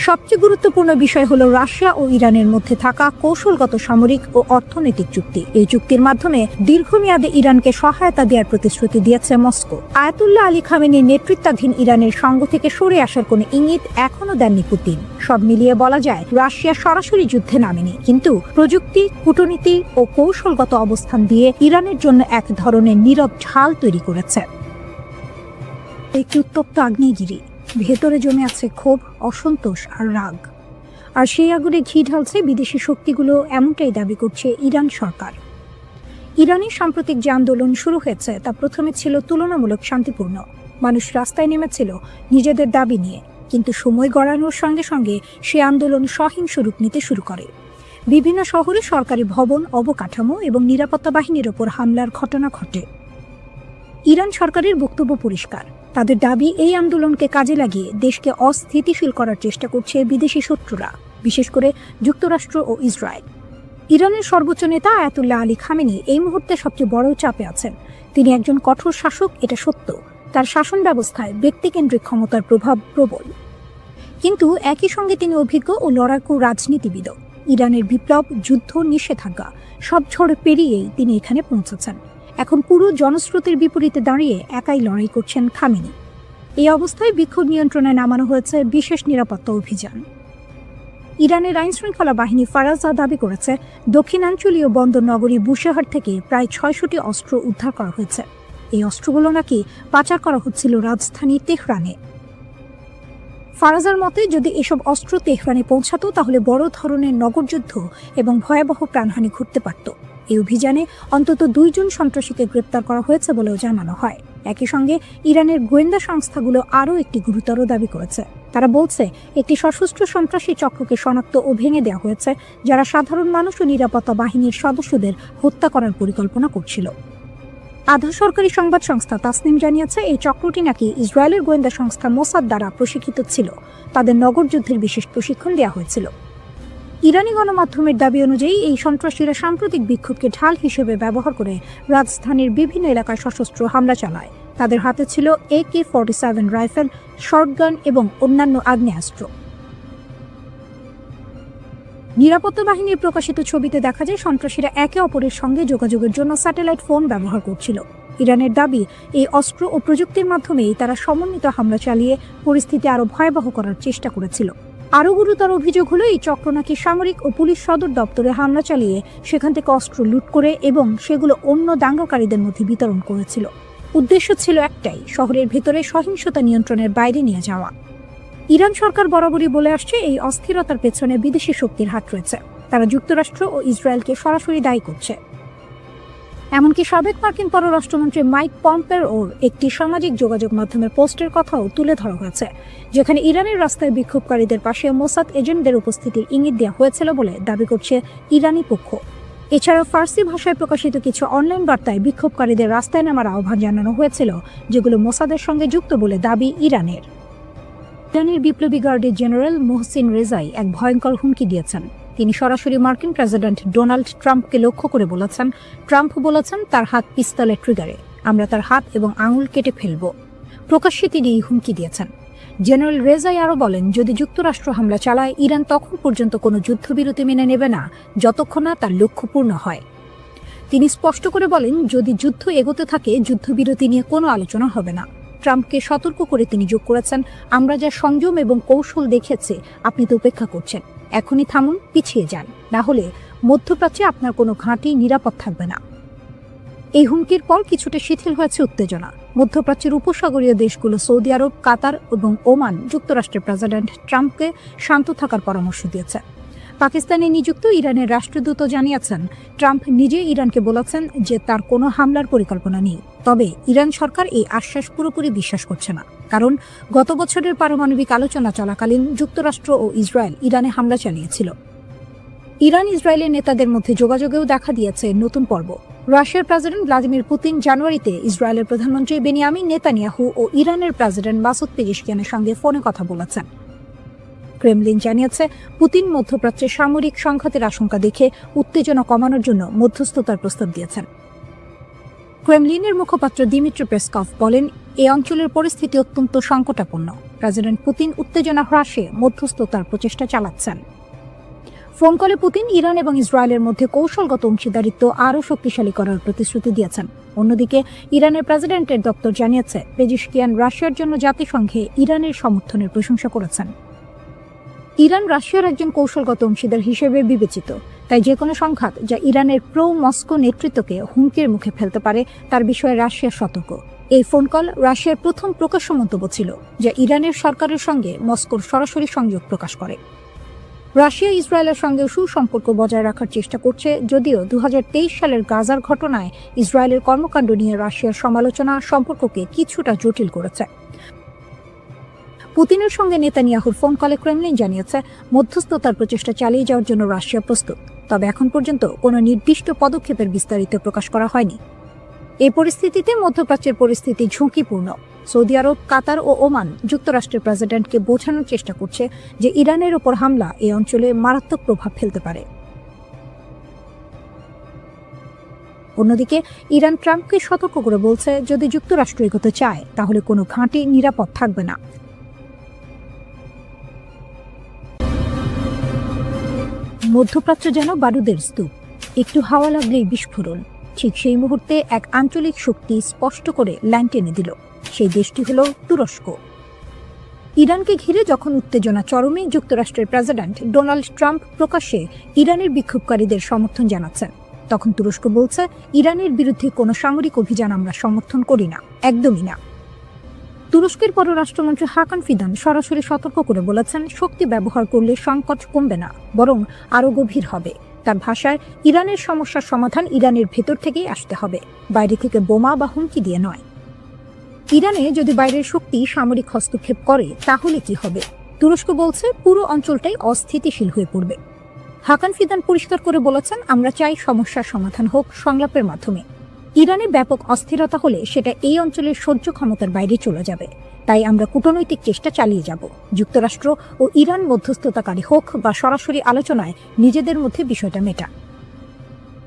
সবচেয়ে গুরুত্বপূর্ণ বিষয় হলো রাশিয়া ও ইরানের মধ্যে থাকা কৌশলগত সামরিক ও অর্থনৈতিক চুক্তি। এই চুক্তির মাধ্যমে দীর্ঘমেয়াদে ইরানকে সহায়তা দেওয়ার প্রতিশ্রুতি দিয়েছে মস্কো। আয়াতুল্লাহ আলী খামেনির নেতৃত্বাধীন ইরানের সঙ্গ থেকে সরে আসার কোনো ইঙ্গিত এখনো দেননি পুতিন। সব মিলিয়ে বলা যায়, রাশিয়া সরাসরি যুদ্ধে নামেনি, কিন্তু প্রযুক্তি, কূটনীতি ও কৌশলগত অবস্থান দিয়ে ইরানের জন্য এক ধরনের নীরব ঢাল তৈরি করেছে। একটি উত্তপ্ত আগ্নেয়গিরি, ভেতরে জমে আছে ক্ষোভ, অসন্তোষ আর রাগ। আর সেই আগুনে ঘি ঢালছে বিদেশি শক্তিগুলো, এমনটাই দাবি করছে ইরান সরকার। ইরানের সাম্প্রতিক যে আন্দোলন শুরু হয়েছে তা প্রথমে ছিল তুলনামূলক শান্তিপূর্ণ। মানুষ রাস্তায় নেমেছিল নিজেদের দাবি নিয়ে, কিন্তু সময় গড়ানোর সঙ্গে সঙ্গে সে আন্দোলন সহিংস রূপ নিতে শুরু করে। বিভিন্ন শহরে সরকারি ভবন, অবকাঠামো এবং নিরাপত্তা বাহিনীর ওপর হামলার ঘটনা ঘটে। ইরান সরকারের বক্তব্য পরিষ্কার, তাদের দাবি এই আন্দোলনকে কাজে লাগিয়ে দেশকে অস্থিতিশীল করার চেষ্টা করছে বিদেশি শত্রুরা, বিশেষ করে যুক্তরাষ্ট্র ও ইসরায়েল। ইরানের সর্বোচ্চ নেতা আয়াতুল্লাহ আলী খামেনি এই মুহূর্তে সবচেয়ে বড় চাপে আছেন। তিনি একজন কঠোর শাসক, এটা সত্য। তার শাসন ব্যবস্থায় ব্যক্তিকেন্দ্রিক ক্ষমতার প্রভাব প্রবল, কিন্তু একই সঙ্গে তিনি অভিজ্ঞ ও লড়াকু রাজনীতিবিদও। ইরানের বিপ্লব, যুদ্ধ, নিষেধাজ্ঞা সব ঝড় পেরিয়েই তিনি এখানে পৌঁছেছেন। এখন পুরো জনস্রোতের বিপরীতে দাঁড়িয়ে একাই লড়াই করছেন খামেনি। এই অবস্থায় বিক্ষোভ নিয়ন্ত্রণে নামানো হয়েছে বিশেষ নিরাপত্তা অভিযান। ইরানের আইন শৃঙ্খলা বাহিনী ফারাজা দাবি করেছে দক্ষিণাঞ্চলীয় বন্দর নগরী বুশেহর থেকে প্রায় 600টি অস্ত্র উদ্ধার করা হয়েছে। এই অস্ত্রগুলো নাকি পাচার করা হচ্ছিল রাজধানী তেহরানে। ফারাজার মতে, যদি এসব অস্ত্র তেহরানে পৌঁছাতো তাহলে বড় ধরনের নগরযুদ্ধ এবং ভয়াবহ প্রাণহানি ঘটতে পারত। এই অভিযানে অন্তত 2 জন সন্ত্রাসীকে গ্রেপ্তার করা হয়েছে বলেও জানানো হয়। একই সঙ্গে ইরানের গোয়েন্দা সংস্থাগুলো আরও একটি গুরুতর দাবি করেছে। তারা বলছে একটি সশস্ত্র সন্ত্রাসী চক্রকে শনাক্ত ও ভেঙে দেওয়া হয়েছে, যারা সাধারণ মানুষ ও নিরাপত্তা বাহিনীর সদস্যদের হত্যা করার পরিকল্পনা করছিল। আধা সরকারি সংবাদ সংস্থা তাসনিম জানিয়েছে এই চক্রটি নাকি ইসরায়েলের গোয়েন্দা সংস্থা মোসাদ দ্বারা প্রশিক্ষিত ছিল। তাদের নগরযুদ্ধের বিশেষ প্রশিক্ষণ দেওয়া হয়েছিল। ইরানি গণমাধ্যমের দাবি অনুযায়ী এই সন্ত্রাসীরা সাম্প্রতিক বিক্ষোভকে ঢাল হিসেবে ব্যবহার করে রাজধানীর বিভিন্ন এলাকায় সশস্ত্র হামলা চালায়। তাদের হাতে ছিল AK-47 রাইফেল, শর্টগান এবং অন্যান্য আগ্নেয়াস্ত্র। নিরাপত্তা বাহিনীর প্রকাশিত ছবিতে দেখা যায় সন্ত্রাসীরা একে অপরের সঙ্গে যোগাযোগের জন্য স্যাটেলাইট ফোন ব্যবহার করছিল। ইরানের দাবি, এই অস্ত্র ও প্রযুক্তির মাধ্যমেই তারা সমন্বিত হামলা চালিয়ে পরিস্থিতি আরও ভয়াবহ করার চেষ্টা করেছিল। আরও গুরুতর অভিযোগ হলো এই চক্র নাকি সামরিক ও পুলিশ সদর দপ্তরে হামলা চালিয়ে সেখান থেকে অস্ত্র লুট করে এবং সেগুলো অন্য দাঙ্গাকারীদের মধ্যে বিতরণ করেছিল। উদ্দেশ্য ছিল একটাই, শহরের ভেতরে সহিংসতা নিয়ন্ত্রণের বাইরে নিয়ে যাওয়া। ইরান সরকার বরাবরই বলে আসছে এই অস্থিরতার পেছনে বিদেশি শক্তির হাত রয়েছে। তারা যুক্তরাষ্ট্র ও ইসরায়েলকে সরাসরি দায়ী করছে। এমনকি সাবেক মার্কিন পররাষ্ট্রমন্ত্রী মাইক পম্পেওর একটি সামাজিক যোগাযোগ মাধ্যমের পোস্টের কথাও তুলে ধরা হয়েছে, যেখানে ইরানের রাস্তায় বিক্ষোভকারীদের পাশে মোসাদ এজেন্টদের উপস্থিতির ইঙ্গিত দেওয়া হয়েছিল বলে দাবি করছে ইরানি পক্ষ। এছাড়াও ফার্সি ভাষায় প্রকাশিত কিছু অনলাইন বার্তায় বিক্ষোভকারীদের রাস্তায় নামার আহ্বান জানানো হয়েছিল, যেগুলো মোসাদের সঙ্গে যুক্ত বলে দাবি ইরানের। ইরানের বিপ্লবী গার্ডের জেনারেল মোহসিন রেজাই এক ভয়ঙ্কর হুমকি দিয়েছেন। তিনি সরাসরি মার্কিন প্রেসিডেন্ট ডোনাল্ড ট্রাম্পকে লক্ষ্য করে বলেছেন, ট্রাম্প বলেছেন তার হাত পিস্তলের ট্রিগারে, আমরা তার হাত এবং আঙুল কেটে ফেলব। প্রকাশ্যে তিনি এই হুমকি দিয়েছেন। জেনারেল রেজাই আরও বলেন, যদি যুক্তরাষ্ট্র হামলা চালায় ইরান তখন পর্যন্ত কোনো যুদ্ধবিরতি মেনে নেবে না যতক্ষণ না তার লক্ষ্য পূর্ণ হয়। তিনি স্পষ্ট করে বলেন, যদি যুদ্ধ এগোতে থাকে যুদ্ধবিরতি নিয়ে কোনো আলোচনা হবে না। ট্রাম্পকে সতর্ক করে তিনি যোগ করেছেন, আমরা যা সংযম এবং কৌশল দেখেছি আপনি তো উপেক্ষা করছেন, এখনই থামুন, পিছিয়ে যান, না হলে মধ্যপ্রাচ্যে আপনার কোনো ঘাঁটি নিরাপদ থাকবে না। এই হুমকির পর কিছুটা শিথিল হয়েছে উত্তেজনা। মধ্যপ্রাচ্যের উপসাগরীয় দেশগুলো সৌদি আরব, কাতার এবং ওমান যুক্তরাষ্ট্রের প্রেসিডেন্ট ট্রাম্পকে শান্ত থাকার পরামর্শ দিয়েছে। পাকিস্তানে নিযুক্ত ইরানের রাষ্ট্রদূত জানিয়েছেন, ট্রাম্প নিজে ইরানকে বলেছেন যে তার কোনো হামলার পরিকল্পনা নেই। তবে ইরান সরকার এই আশ্বাস পুরোপুরি বিশ্বাস করছে না, কারণ গত বছরের পারমাণবিক আলোচনা চলাকালীন যুক্তরাষ্ট্র ও ইসরায়েল ইরানে হামলা চালিয়েছিল। ইরান ইসরায়েলের নেতাদের মধ্যে যোগাযোগেও দেখা দিয়েছে নতুন পর্ব। রাশিয়ার প্রেসিডেন্ট ভ্লাদিমির পুতিন জানুয়ারিতে ইসরায়েলের প্রধানমন্ত্রী বেনিয়ামিন নেতানিয়াহু ও ইরানের প্রেসিডেন্ট মাসুদ পেজেশকিয়ানের সঙ্গে ফোনে কথা বলেছেন। ক্রেমলিন জানিয়েছে, পুতিন মধ্যপ্রাচ্যে সামরিক সংঘাতের আশঙ্কা দেখে উত্তেজনা কমানোর জন্য মধ্যস্থতার প্রস্তাব দিয়েছেন। ক্রেমলিনের মুখপাত্র দিমিত্রি পেসকভ বলেন, এই অঞ্চলের পরিস্থিতি অত্যন্ত সংকটাপন্ন। প্রেসিডেন্ট পুতিন উত্তেজনা হ্রাসে মধ্যস্থতার প্রচেষ্টা চালাচ্ছেন। ফোন কলে পুতিন ইরান এবং ইসরায়েলের মধ্যে কৌশলগত অংশীদারিত্ব আরও শক্তিশালী করার প্রতিশ্রুতি দিয়েছেন। অন্যদিকে ইরানের প্রেসিডেন্টের দপ্তর জানিয়েছে, পেজেশকিয়ান রাশিয়ার জন্য জাতিসংঘে ইরানের সমর্থনের প্রশংসা করেছেন। ইরান রাশিয়ার একজন কৌশলগত অংশীদার হিসেবে বিবেচিত, তাই যে কোনো সংঘাত যা ইরানের প্রো মস্কো নেতৃত্বকে হুমকির মুখে ফেলতে পারে তার বিষয়ে রাশিয়া সতর্ক। এই ফোন কল রাশিয়ার প্রথম প্রকাশ্য মন্তব্য ছিল, যা ইরানের সরকারের সঙ্গে মস্কোর সরাসরি সংযোগ প্রকাশ করে। রাশিয়া ইসরায়েলের সঙ্গে সুসম্পর্ক বজায় রাখার চেষ্টা করছে, যদিও 2023 সালের গাজার ঘটনায় ইসরায়েলের কর্মকাণ্ড নিয়ে রাশিয়ার সমালোচনা সম্পর্ককে কিছুটা জটিল করেছে। পুতিনের সঙ্গে নেতানিয়াহুর ফোন কলে ক্রেমলিন জানিয়েছে, মধ্যস্থতার প্রচেষ্টা চালিয়ে যাওয়ার জন্য রাশিয়া প্রস্তুত, তবে এখন পর্যন্ত কোনো নির্দিষ্ট পদক্ষেপের বিস্তারিত প্রকাশ করা হয়নি। এই পরিস্থিতিতে মধ্যপ্রাচ্যের পরিস্থিতি ঝুঁকিপূর্ণ। সৌদি আরব, কাতার ও ওমান যুক্তরাষ্ট্রের প্রেসিডেন্টকে বোঝানোর চেষ্টা করছে যে ইরানের ওপর হামলা এই অঞ্চলে মারাত্মক প্রভাব ফেলতে পারে। অন্যদিকে ইরান ট্রাম্পকে সতর্ক করে বলছে, যদি যুক্তরাষ্ট্র এগোতে চায় তাহলে কোনো ঘাঁটি নিরাপদ থাকবে না। মধ্যপ্রাচ্য যেন বারুদের স্তূপ, একটু হাওয়া লাগলেই বিস্ফোরণ। ঠিক সেই মুহূর্তে এক আঞ্চলিক শক্তি স্পষ্ট করে লাইন টেনে দিল। সেই দেশটি হল তুরস্ক। ইরানকে ঘিরে যখন উত্তেজনা চরমে, যুক্তরাষ্ট্রের প্রেসিডেন্ট ডোনাল্ড ট্রাম্প প্রকাশ্যে ইরানের বিক্ষোভকারীদের সমর্থন জানাচ্ছেন, তখন তুরস্ক বলছে, ইরানের বিরুদ্ধে কোনো সামরিক অভিযান আমরা সমর্থন করি না, একদমই না। তুরস্কের পররাষ্ট্রমন্ত্রী হাকান ফিদান সরাসরি সতর্ক করে বলেছেন, শক্তি ব্যবহার করলে সংকট কমবে না, বরং আরও গভীর হবে। তার ভাষায়, ইরানের সমস্যার সমাধান ইরানের ভেতর থেকেই আসতে হবে, বাইরে থেকে বোমা বা হুমকি দিয়ে নয়। ইরানে যদি বাইরের শক্তি সামরিক হস্তক্ষেপ করে তাহলে কি হবে? তুরস্ক বলছে, পুরো অঞ্চলটাই অস্থিতিশীল হয়ে পড়বে। হাকান ফিদান পরিষ্কার করে বলেছেন, আমরা চাই সমস্যার সমাধান হোক সংলাপের মাধ্যমে। ইরানে ব্যাপক অস্থিরতা হলে সেটা এই অঞ্চলের সহ্য ক্ষমতার বাইরে চলে যাবে, তাই আমরা কূটনৈতিক চেষ্টা চালিয়ে যাব। যুক্তরাষ্ট্র ও ইরান মধ্যস্থতাকারী হোক বা সরাসরি আলোচনায় নিজেদের মধ্যে বিষয়টা মেটা।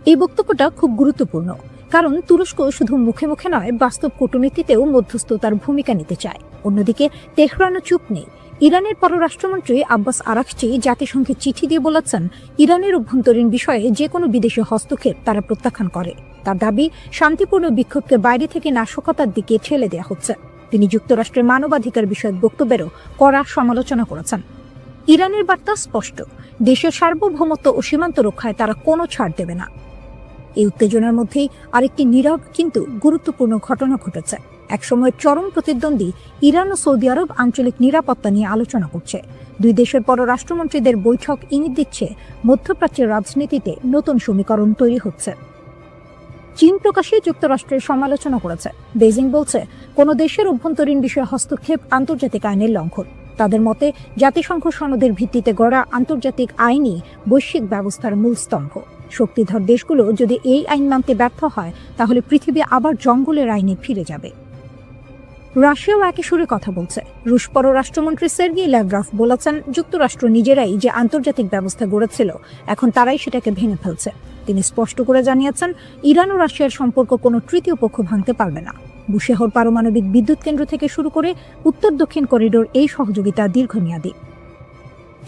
এই বক্তব্যটা খুব গুরুত্বপূর্ণ, কারণ তুরস্ক শুধু মুখে মুখে নয়, বাস্তব কূটনীতিতেও মধ্যস্থতার ভূমিকা নিতে চায়। অন্যদিকে তেহরানও চুপ নেই। ইরানের পররাষ্ট্রমন্ত্রী আব্বাস আরাকচি জাতিসংঘে চিঠি দিয়ে বলেছেন, ইরানের অভ্যন্তরীণ বিষয়ে যে কোনো বিদেশি হস্তক্ষেপ তারা প্রত্যাখ্যান করে। তার দাবি, শান্তিপূর্ণ বিক্ষোভকে বাইরে থেকে নাশকতার দিকে ঠেলে দেওয়া হচ্ছে। তিনি যুক্তরাষ্ট্রের মানবাধিকার বিষয়ক বক্তব্যেরও কড়া সমালোচনা করেছেন। ইরানের বার্তা স্পষ্ট, দেশের সার্বভৌমত্ব ও সীমান্ত রক্ষায় তারা কোনো ছাড় দেবে না। এই উত্তেজনার মধ্যেই আরেকটি নীরব কিন্তু গুরুত্বপূর্ণ ঘটনা ঘটেছে। একসময় চরম প্রতিদ্বন্দ্বী ইরান ও সৌদি আরব আঞ্চলিক নিরাপত্তা নিয়ে আলোচনা করছে। দুই দেশের পররাষ্ট্রমন্ত্রীদের বৈঠক ইঙ্গিত দিচ্ছে মধ্যপ্রাচ্যের রাজনীতিতে নতুন সমীকরণ তৈরি হচ্ছে। চীন প্রকাশ্যে যুক্তরাষ্ট্রের সমালোচনা করেছে। বেজিং বলছে, কোনো দেশের অভ্যন্তরীণ বিষয়ে হস্তক্ষেপ আন্তর্জাতিক আইনের লঙ্ঘন। তাদের মতে, জাতিসংঘ সনদের ভিত্তিতে গড়া আন্তর্জাতিক আইনই বৈশ্বিক ব্যবস্থার মূল স্তম্ভ। শক্তিধর দেশগুলো যদি এই আইন মানতে ব্যর্থ হয়, তাহলে পৃথিবী আবার জঙ্গলের আইনে ফিরে যাবে। রাশিয়াও একই সুরে কথা বলছে। রুশ পররাষ্ট্রমন্ত্রী সের্গেই ল্যাভরভ বলেছেন, যুক্তরাষ্ট্র নিজেরাই যে আন্তর্জাতিক ব্যবস্থা গড়েছিল, এখন তারাই সেটাকে ভেঙে ফেলছে। তিনি স্পষ্ট করে জানিয়েছেন, ইরান ও রাশিয়ার সম্পর্ক কোনো তৃতীয় পক্ষ ভাঙতে পারবে না। বুশেহর পারমাণবিক বিদ্যুৎ কেন্দ্র থেকে শুরু করে উত্তর দক্ষিণ করিডোর এই সহযোগিতা দীর্ঘমেয়াদী।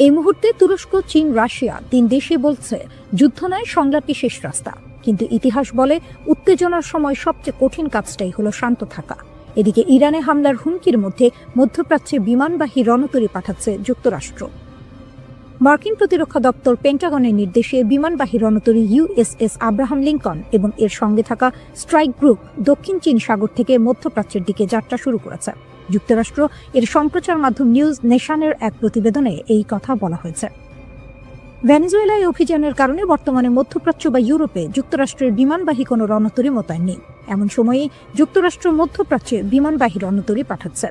এই মুহূর্তে তুরস্ক, চীন, রাশিয়া তিন দেশই বলছে, যুদ্ধ নয়, সংলাপই শেষ রাস্তা। কিন্তু ইতিহাস বলে, উত্তেজনার সময় সবচেয়ে কঠিন কাজটাই হলো শান্ত থাকা। এদিকে ইরানে হামলার হুমকির মধ্যে মধ্যপ্রাচ্যে বিমানবাহী রণতরী পাঠাচ্ছে যুক্তরাষ্ট্র। মার্কিন প্রতিরক্ষা দপ্তর পেন্টাগনের নির্দেশে বিমানবাহী রণতরী USS আব্রাহাম লিঙ্কন এবং এর সঙ্গে থাকা স্ট্রাইক গ্রুপ দক্ষিণ চীন সাগর থেকে মধ্যপ্রাচ্যের দিকে যাত্রা শুরু করেছে। যুক্তরাষ্ট্র এর সম্প্রচার মাধ্যম নিউজ নেশনের এক প্রতিবেদনে এই কথা বলা হয়েছে। ভেনেজুয়েলায় অভিযানের কারণে বর্তমানে মধ্যপ্রাচ্য বা ইউরোপে যুক্তরাষ্ট্রের বিমানবাহী কোনো রণতরী মোতায়েন নেই। এমন সময়ে যুক্তরাষ্ট্র মধ্যপ্রাচ্যে বিমানবাহী রণতরী পাঠাচ্ছে।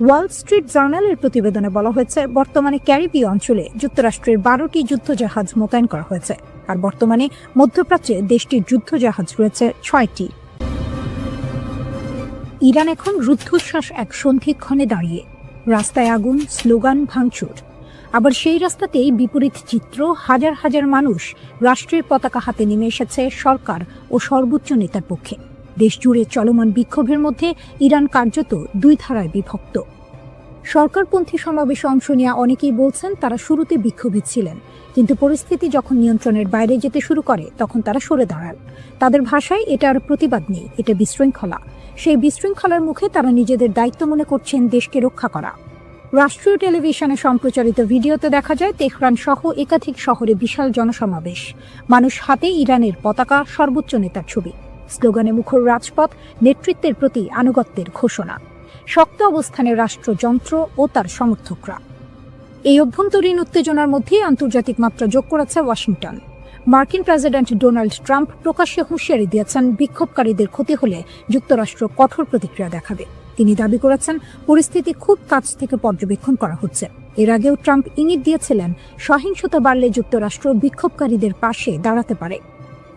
ওয়াল স্ট্রিট জার্নালের প্রতিবেদনে বলা হয়েছে, বর্তমানে ক্যারিবীয় অঞ্চলে যুক্তরাষ্ট্রের 12টি যুদ্ধজাহাজ মোতায়েন করা হয়েছে, আর বর্তমানে মধ্যপ্রাচ্যে দেশটির যুদ্ধজাহাজ রয়েছে 6টি। ইরান এখন রুদ্ধশ্বাস এক সন্ধিক্ষণে দাঁড়িয়ে। রাস্তায় আগুন, স্লোগান, ভাঙচুর। আবার সেই রাস্তাতেই বিপরীত চিত্র, হাজার হাজার মানুষ রাষ্ট্রের পতাকা হাতে নেমে এসেছে সরকার ও সর্বোচ্চ নেতার পক্ষে। দেশ জুড়ে চলমান বিক্ষোভের মধ্যে ইরান কার্যত দুই ধারায় বিভক্ত। সরকারপন্থী সমাবেশে অংশ নেওয়া অনেকেই বলছেন, তারা শুরুতে বিক্ষোভী ছিলেন, কিন্তু পরিস্থিতি যখন নিয়ন্ত্রণের বাইরে যেতে শুরু করে তখন তারা সরে দাঁড়ান। তাদের ভাষায় এটা আর প্রতিবাদ নেই, এটা বিশৃঙ্খলা। সেই বিশৃঙ্খলার মুখে তারা নিজেদের দায়িত্ব মনে করছেন দেশকে রক্ষা করা। রাষ্ট্রীয় টেলিভিশনে সম্প্রচারিত ভিডিওতে দেখা যায়, তেহরান সহ একাধিক শহরে বিশাল জনসমাবেশ, মানুষ হাতে ইরানের পতাকা, সর্বোচ্চ নেতার ছবি, স্লোগানে মুখর রাজপথ, নেতৃত্বের প্রতি আনুগত্যের ঘোষণা। শক্ত অবস্থানে রাষ্ট্রযন্ত্র ও তার সমর্থকরা। এই অভ্যন্তরীণ উত্তেজনার মধ্যে আন্তর্জাতিক মাত্রা যোগ করেছে ওয়াশিংটন। মার্কিন প্রেসিডেন্ট ডোনাল্ড ট্রাম্প প্রকাশ্যে হুঁশিয়ারি দিয়েছেন, বিক্ষোভকারীদের ক্ষতি হলে যুক্তরাষ্ট্র কঠোর প্রতিক্রিয়া দেখাবে। তিনি দাবি করেছেন, পরিস্থিতি খুব কাছ থেকে পর্যবেক্ষণ করা হচ্ছে। এর আগেও ট্রাম্প ইঙ্গিত দিয়েছিলেন, সহিংসতা বাড়লে যুক্তরাষ্ট্র বিক্ষোভকারীদের পাশে দাঁড়াতে পারে।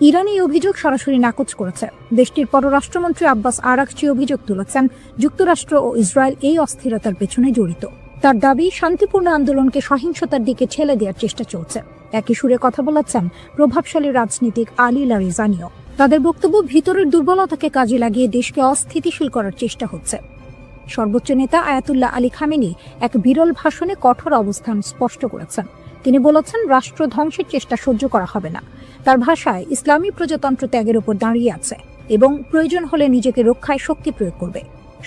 ইরান এই অভিযোগ সরাসরি নাকচ করেছে। দেশটির পররাষ্ট্রমন্ত্রী আব্বাস আরাকচি অভিযোগ তুলেছেন, যুক্তরাষ্ট্র ও ইসরায়েল এই অস্থিরতার পেছনে জড়িত। তার দাবি, শান্তিপূর্ণ আন্দোলনকে সহিংসতার দিকে ঠেলে দেওয়ার চেষ্টা চলছে। একই সুরে কথা বলেছেন প্রভাবশালী রাজনীতিক আলী লারিজানিও। তাদের বক্তব্য, ভিতরের দুর্বলতাকে কাজে লাগিয়ে দেশকে অস্থিতিশীল করার চেষ্টা হচ্ছে। সর্বোচ্চ নেতা আয়াতুল্লাহ আলী খামেনি এক বিরল ভাষণে কঠোর অবস্থান স্পষ্ট করেছেন। তিনি বলেছেন, রাষ্ট্র ধ্বংসের চেষ্টা সহ্য করা হবে না। তার ভাষায়, ইসলামী প্রজাতন্ত্র ত্যাগের উপর দাঁড়িয়ে আছে এবং প্রয়োজন হলে নিজেকে রক্ষায় শক্তি প্রয়োগ করবে।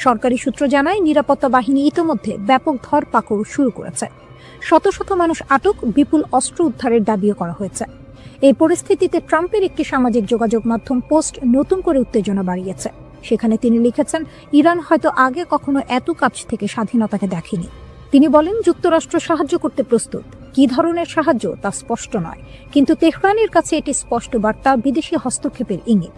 সরকারি সূত্র জানায়, নিরাপত্তা বাহিনী ইতোমধ্যে ব্যাপক ধরপাকড় শুরু করেছে। শত শত মানুষ আটক, বিপুল অস্ত্র উদ্ধারের দাবিও করা হয়েছে। এই পরিস্থিতিতে ট্রাম্পের একটি সামাজিক যোগাযোগ মাধ্যম পোস্ট নতুন করে উত্তেজনা বাড়িয়েছে। সেখানে তিনি লিখেছেন, ইরান হয়তো আগে কখনো এত কাছ থেকে স্বাধীনতাকে দেখেনি। তিনি বলেন, যুক্তরাষ্ট্র সাহায্য করতে প্রস্তুত। কি ধরনের সাহায্য তা স্পষ্ট নয়, কিন্তু তেহরানের কাছে এটি স্পষ্ট বার্তা, বিদেশি হস্তক্ষেপের ইঙ্গিত।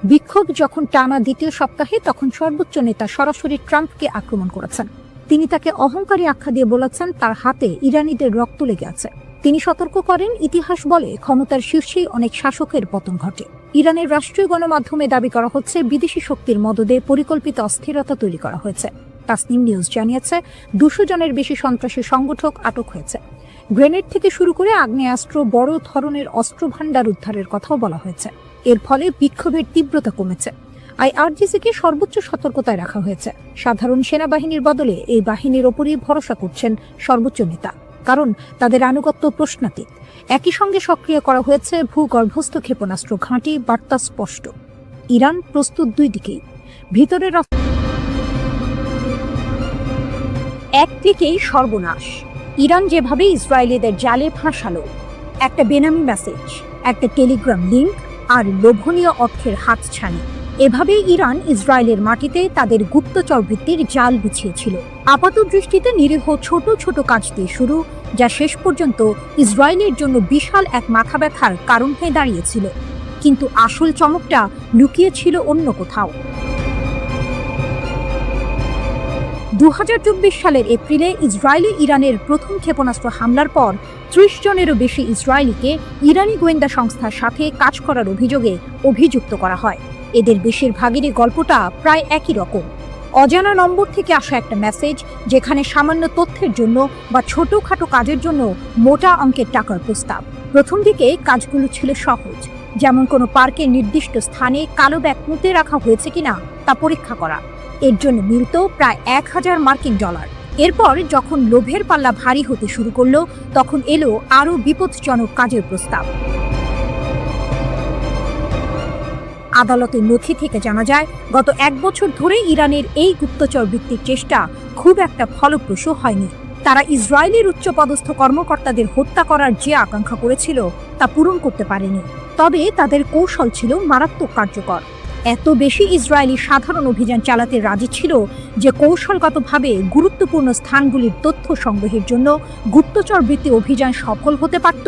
বিক্ষোভ যখন টানা দ্বিতীয় সপ্তাহে, তখন সর্বোচ্চ নেতা সরাসরি ট্রাম্পকে আক্রমণ করেছেন। তিনি তাকে অহংকারী আখ্যা দিয়ে বলেছেন, তার হাতে ইরানিদের রক্ত লেগে আছে। তিনি সতর্ক করেন, ইতিহাস বলে ক্ষমতার শীর্ষেই অনেক শাসকের পতন ঘটে। ইরানের রাষ্ট্রীয় গণমাধ্যমে দাবি করা হচ্ছে, বিদেশি শক্তির মদদে পরিকল্পিত অস্থিরতা তৈরি করা হয়েছে। তাসনিম নিউজ জানিয়েছে, 200 জনের বেশি সন্ত্রাসী সংগঠক আটক হয়েছে। গ্রেনেড থেকে শুরু করে আগ্নেয়াস্ত্র, বড় ধরনের অস্ত্র ভাণ্ডার উদ্ধারের কথাও বলা হয়েছে। এর ফলে বিক্ষোভের তীব্রতা কমেছে। আইআরজিসিকে সর্বোচ্চ সতর্কতায় রাখা হয়েছে। সাধারণ সেনাবাহিনীর বদলে এই বাহিনীর ওপরই ভরসা করছেন সর্বোচ্চ নেতা, কারণ তাদের আনুগত্য প্রশ্নাতীত। একই সঙ্গে সক্রিয় করা হয়েছে ভূগর্ভস্থ ক্ষেপণাস্ত্র ঘাঁটি। বার্তা স্পষ্ট, ইরান প্রস্তুত দুই দিকেই। ভিতরের একদিকেই সর্বনাশ, ইরান যেভাবে ইসরায়েলিদের জালে ফাঁসালো, একটা বেনামি মেসেজ, একটা টেলিগ্রাম লিঙ্ক আর লোভনীয় অর্থের হাতছানি, এভাবেই ইরান ইসরায়েলের মাটিতে তাদের গুপ্তচর বৃত্তির জাল বিছিয়েছিল। আপাত দৃষ্টিতে নিরীহ ছোট ছোট কাজ দিয়ে শুরু, যা শেষ পর্যন্ত ইসরায়েলের জন্য বিশাল এক মাথা ব্যথার কারণ হয়ে দাঁড়িয়েছিল। কিন্তু আসল চমকটা লুকিয়ে ছিল অন্য কোথাও। 2024 সালের এপ্রিলে ইসরায়েলি ইরানের প্রথম ক্ষেপণাস্ত্র হামলার পর 30 জনেরও বেশি ইসরায়েলিকে ইরানি গোয়েন্দা সংস্থার সাথে কাজ করার অভিযোগে অভিযুক্ত করা হয়। এদের বেশিরভাগেরই গল্পটা প্রায় একই রকম। অজানা নম্বর থেকে আসা একটা মেসেজ, যেখানে সামান্য তথ্যের জন্য বা ছোটখাটো কাজের জন্য মোটা অঙ্কের টাকার প্রস্তাব। প্রথম দিকে কাজগুলো ছিল সহজ, যেমন কোনো পার্কের নির্দিষ্ট স্থানে কালো ব্যাগ পুঁতে রাখা হয়েছে কিনা তা পরীক্ষা করা। এর জন্য মিলত প্রায় 1000 মার্কিন ডলার। এরপর যখন লোভের পাল্লা ভারী হতে শুরু করলো, তখন এলো আরও বিপজ্জনক কাজের প্রস্তাব। আদালতের নথি থেকে জানা যায়, গত 1 বছর ধরে ইরানের এই গুপ্তচর বৃত্তির চেষ্টা খুব একটা ফলপ্রসূ হয়নি। তারা ইসরায়েলের উচ্চপদস্থ কর্মকর্তাদের হত্যা করার যে আকাঙ্ক্ষা করেছিল তা পূরণ করতে পারেনি। তবে তাদের কৌশল ছিল মারাত্মক কার্যকর। এত বেশি ইসরায়েলি সাধারণ অভিযান চালাতে রাজি ছিল যে কৌশলগতভাবে গুরুত্বপূর্ণ স্থানগুলির তথ্য সংগ্রহের জন্য গুপ্তচর বৃত্তি অভিযান সফল হতে পারত,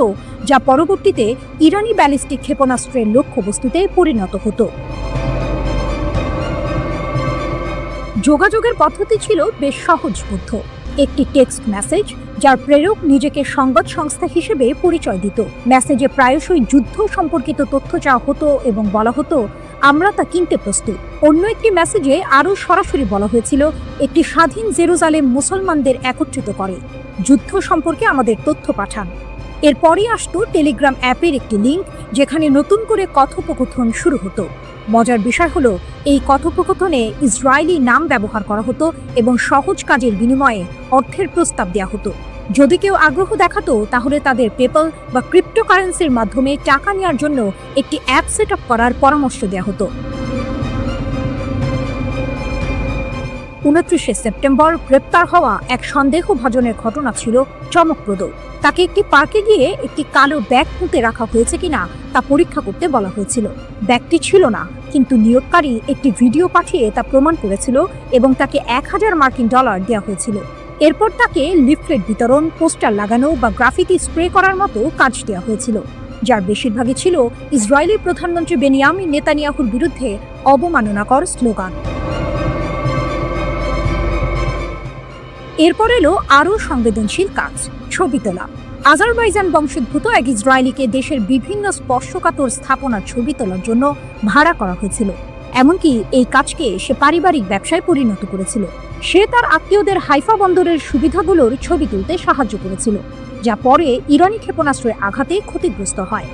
যা পরবর্তীতে ইরানি ব্যালিস্টিক ক্ষেপণাস্ত্রের লক্ষ্যবস্তুতে পরিণত হতো। যোগাযোগের পদ্ধতি ছিল বেশ সহজবোধ্য। একটি টেক্সট মেসেজ, যার প্রেরক নিজেকে সংবাদ সংস্থা হিসেবে পরিচয় দিত। মেসেজে প্রায়শই যুদ্ধ সম্পর্কিত তথ্য চাওয়া হতো এবং বলা হতো, আমরা তা কিনতে প্রস্তুত। অন্য একটি মেসেজে আরও সরাসরি বলা হয়েছিল, একটি স্বাধীন জেরুজালেম মুসলমানদের একত্রিত করে, যুদ্ধ সম্পর্কে আমাদের তথ্য পাঠান। এরপরই আসতো টেলিগ্রাম অ্যাপের একটি লিঙ্ক, যেখানে নতুন করে কথোপকথন শুরু হতো। মজার বিষয় হলো, এই কথোপকথনে ইসরায়েলি নাম ব্যবহার করা হতো এবং সহজ কাজের বিনিময়ে অর্থের প্রস্তাব দেওয়া হতো। যদি কেউ আগ্রহ দেখাতো, তাহলে তাদের পেপ্যাল বা ক্রিপ্টোকারেন্সির মাধ্যমে টাকা নেওয়ার জন্য একটি অ্যাপ সেট আপ করার পরামর্শ দেওয়া হতো। 29 সেপ্টেম্বর গ্রেপ্তার হওয়া এক সন্দেহভাজনের ঘটনা ছিল চমকপ্রদ। তাকে একটি পার্কে গিয়ে একটি কালো ব্যাগ পুঁতে রাখা হয়েছে কিনা তা পরীক্ষা করতে বলা হয়েছিল। ব্যাগটি ছিল না, কিন্তু নিয়োগকারী একটি ভিডিও পাঠিয়ে তা প্রমাণ করেছিল এবং তাকে 1000 মার্কিন ডলার দেওয়া হয়েছিল। এরপর তাকে লিফলেট বিতরণ, পোস্টার লাগানো বা গ্রাফিতি স্প্রে করার মতো কাজ দেওয়া হয়েছিল, যার বেশিরভাগই ছিল ইসরায়েলি প্রধানমন্ত্রী বেনিয়ামিন নেতানিয়াহুর বিরুদ্ধে অবমাননাকর স্লোগান। এরপর এলো আরও সংবেদনশীল কাজ, ছবি তোলা। আজারবাইজান বংশোদ্ভূত এক ইসরায়েলিকে দেশের বিভিন্ন স্পর্শকাতর স্থাপনার ছবি তোলার জন্য ভাড়া করা হয়েছিল। এমনকি এই কাজকে সে পারিবারিক ব্যবসায় পরিণত করেছিল। সে তার আত্মীয়দের হাইফা বন্দরের সুবিধাগুলোর ছবি তুলতে সাহায্য করেছিল, যা পরে ইরানি ক্ষেপণাস্ত্রের আঘাতে ক্ষতিগ্রস্ত হয়।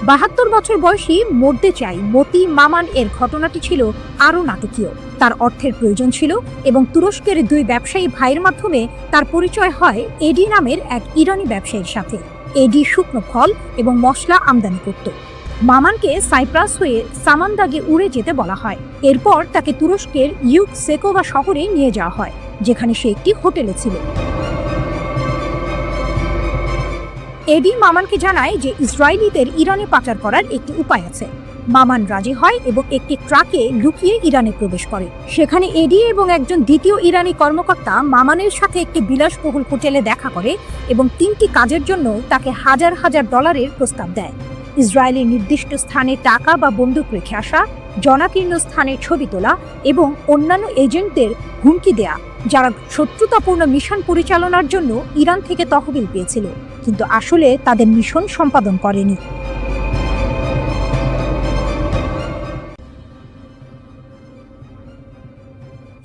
72 বছর বয়সী মরতে চাই মতি মামান এর ঘটনাটি ছিল আরও নাটকীয়। তার অর্থের প্রয়োজন ছিল এবং তুরস্কের 2 ব্যবসায়ী ভাইয়ের মাধ্যমে তার পরিচয় হয় এডি নামের এক ইরানি ব্যবসায়ীর সাথে। এডি শুকনো ফল এবং মশলা আমদানি করত। মামানকে সাইপ্রাস হয়ে সামান্দাগে উড়ে যেতে বলা হয়। এরপর তাকে তুরস্কের ইউকসেকোভা শহরে নিয়ে যাওয়া হয়, যেখানে সে একটি হোটেলে ছিল। এডি মামানকে জানায় যে ইসরায়েলিদের ইরানে পাচার করার একটি উপায় আছে। মামান রাজি হয় এবং একটি ট্রাকে লুকিয়ে ইরানে প্রবেশ করে। সেখানে এডি এবং একজন দ্বিতীয় ইরানি কর্মকর্তা মামানের সাথে একটি বিলাসবহুল হোটেলে দেখা করে এবং 3টি কাজের জন্য তাকে হাজার হাজার ডলারের প্রস্তাব দেয়। ইসরায়েলের নির্দিষ্ট স্থানে টাকা বা বন্দুক রেখে আসা, জনাকীর্ণ স্থানে ছবি তোলা এবং অন্যান্য এজেন্টদের হুমকি দেয়া, যারা শত্রুতাপূর্ণ মিশন পরিচালনার জন্য ইরান থেকে তহবিল পেয়েছিল, কিন্তু আসলে তাদের মিশন সম্পাদন করেনি।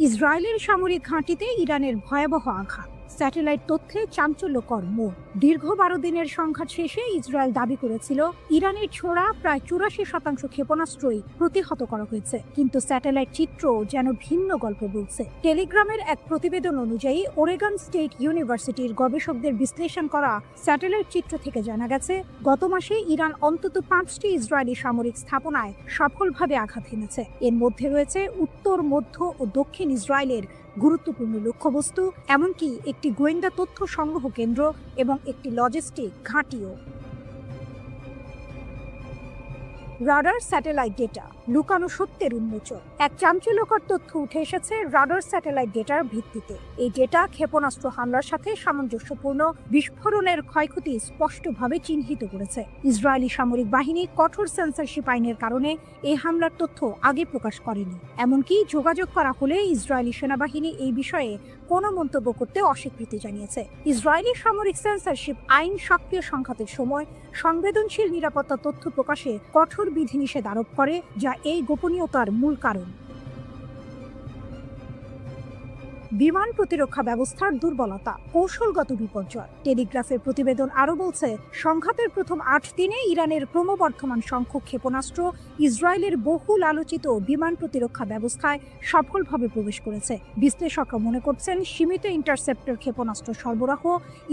ইসরায়েলের সামরিক ঘাঁটিতে ইরানের ভয়াবহ আঘাত। স্যাটেলাইট তথ্যে চাঞ্চল্যকর মোড়। দীর্ঘ 12 দিনের সংঘাত শেষে ইসরায়েল দাবি করেছিল ইরানের ছোড়া প্রায় 84% ক্ষেপণাস্ত্রই প্রতিহত করা হয়েছে, কিন্তু স্যাটেলাইট চিত্র যেন ভিন্ন গল্প বলছে। টেলিগ্রামের এক প্রতিবেদন অনুযায়ী ওরেগন স্টেট ইউনিভার্সিটির গবেষকদের বিশ্লেষণ করা স্যাটেলাইট চিত্র থেকে জানা গেছে গত মাসে ইরান অন্তত 5টি ইসরায়েলি সামরিক স্থাপনায় সফলভাবে আঘাত হেনেছে। এর মধ্যে রয়েছে উত্তর, মধ্য ও দক্ষিণ ইসরায়েলের গুরুত্বপূর্ণ লক্ষ্যবস্তু, এমনকি একটি গোয়েন্দা তথ্য সংগ্রহ কেন্দ্র এবং একটি লজিস্টিক ঘাঁটিও। রাডার স্যাটেলাইট ডেটা, লুকানো সত্যের উন্মোচন। এক চাঞ্চল্যকর তথ্য উঠে এসেছে রাডার স্যাটেলাইট ডেটার ভিত্তিতে। এই ডেটা ক্ষেপণাস্ত্র হামলার সাথে সামঞ্জস্যপূর্ণ বিস্ফোরণের ক্ষয়ক্ষতি স্পষ্টভাবে চিহ্নিত করেছে। ইসরায়েলি সামরিক বাহিনী কঠোর সেন্সরশিপ আইনের কারণে এই হামলার তথ্য আগে প্রকাশ করেনি। এমনকি যোগাযোগ করা হলে ইসরায়েলি সেনাবাহিনী এই বিষয়ে কোনো মন্তব্য করতে অস্বীকৃতি জানিয়েছে। ইসরায়েলি সামরিক সেন্সরশিপ আইন সক্রিয় সংঘাতের সময় সংবেদনশীল নিরাপত্তা তথ্য প্রকাশে কঠোর বিধিনিষেধ আরোপ করে, যা এই গোপনীয়তার মূল কারণ। বিমান প্রতিরক্ষা ব্যবস্থার দুর্বলতা, কৌশলগত বিপর্যয়। টেলিগ্রাফের প্রতিবেদন আরও বলছে, সংঘাতের প্রথম 8 দিনে ইরানের ক্রমবর্ধমান সংখ্যক ক্ষেপণাস্ত্র ইসরায়েলের বহুল আলোচিত বিমান প্রতিরক্ষা ব্যবস্থায় সফলভাবে প্রবেশ করেছে। বিশ্লেষকরা মনে করছেন সীমিত ইন্টারসেপ্টর ক্ষেপণাস্ত্র সরবরাহ,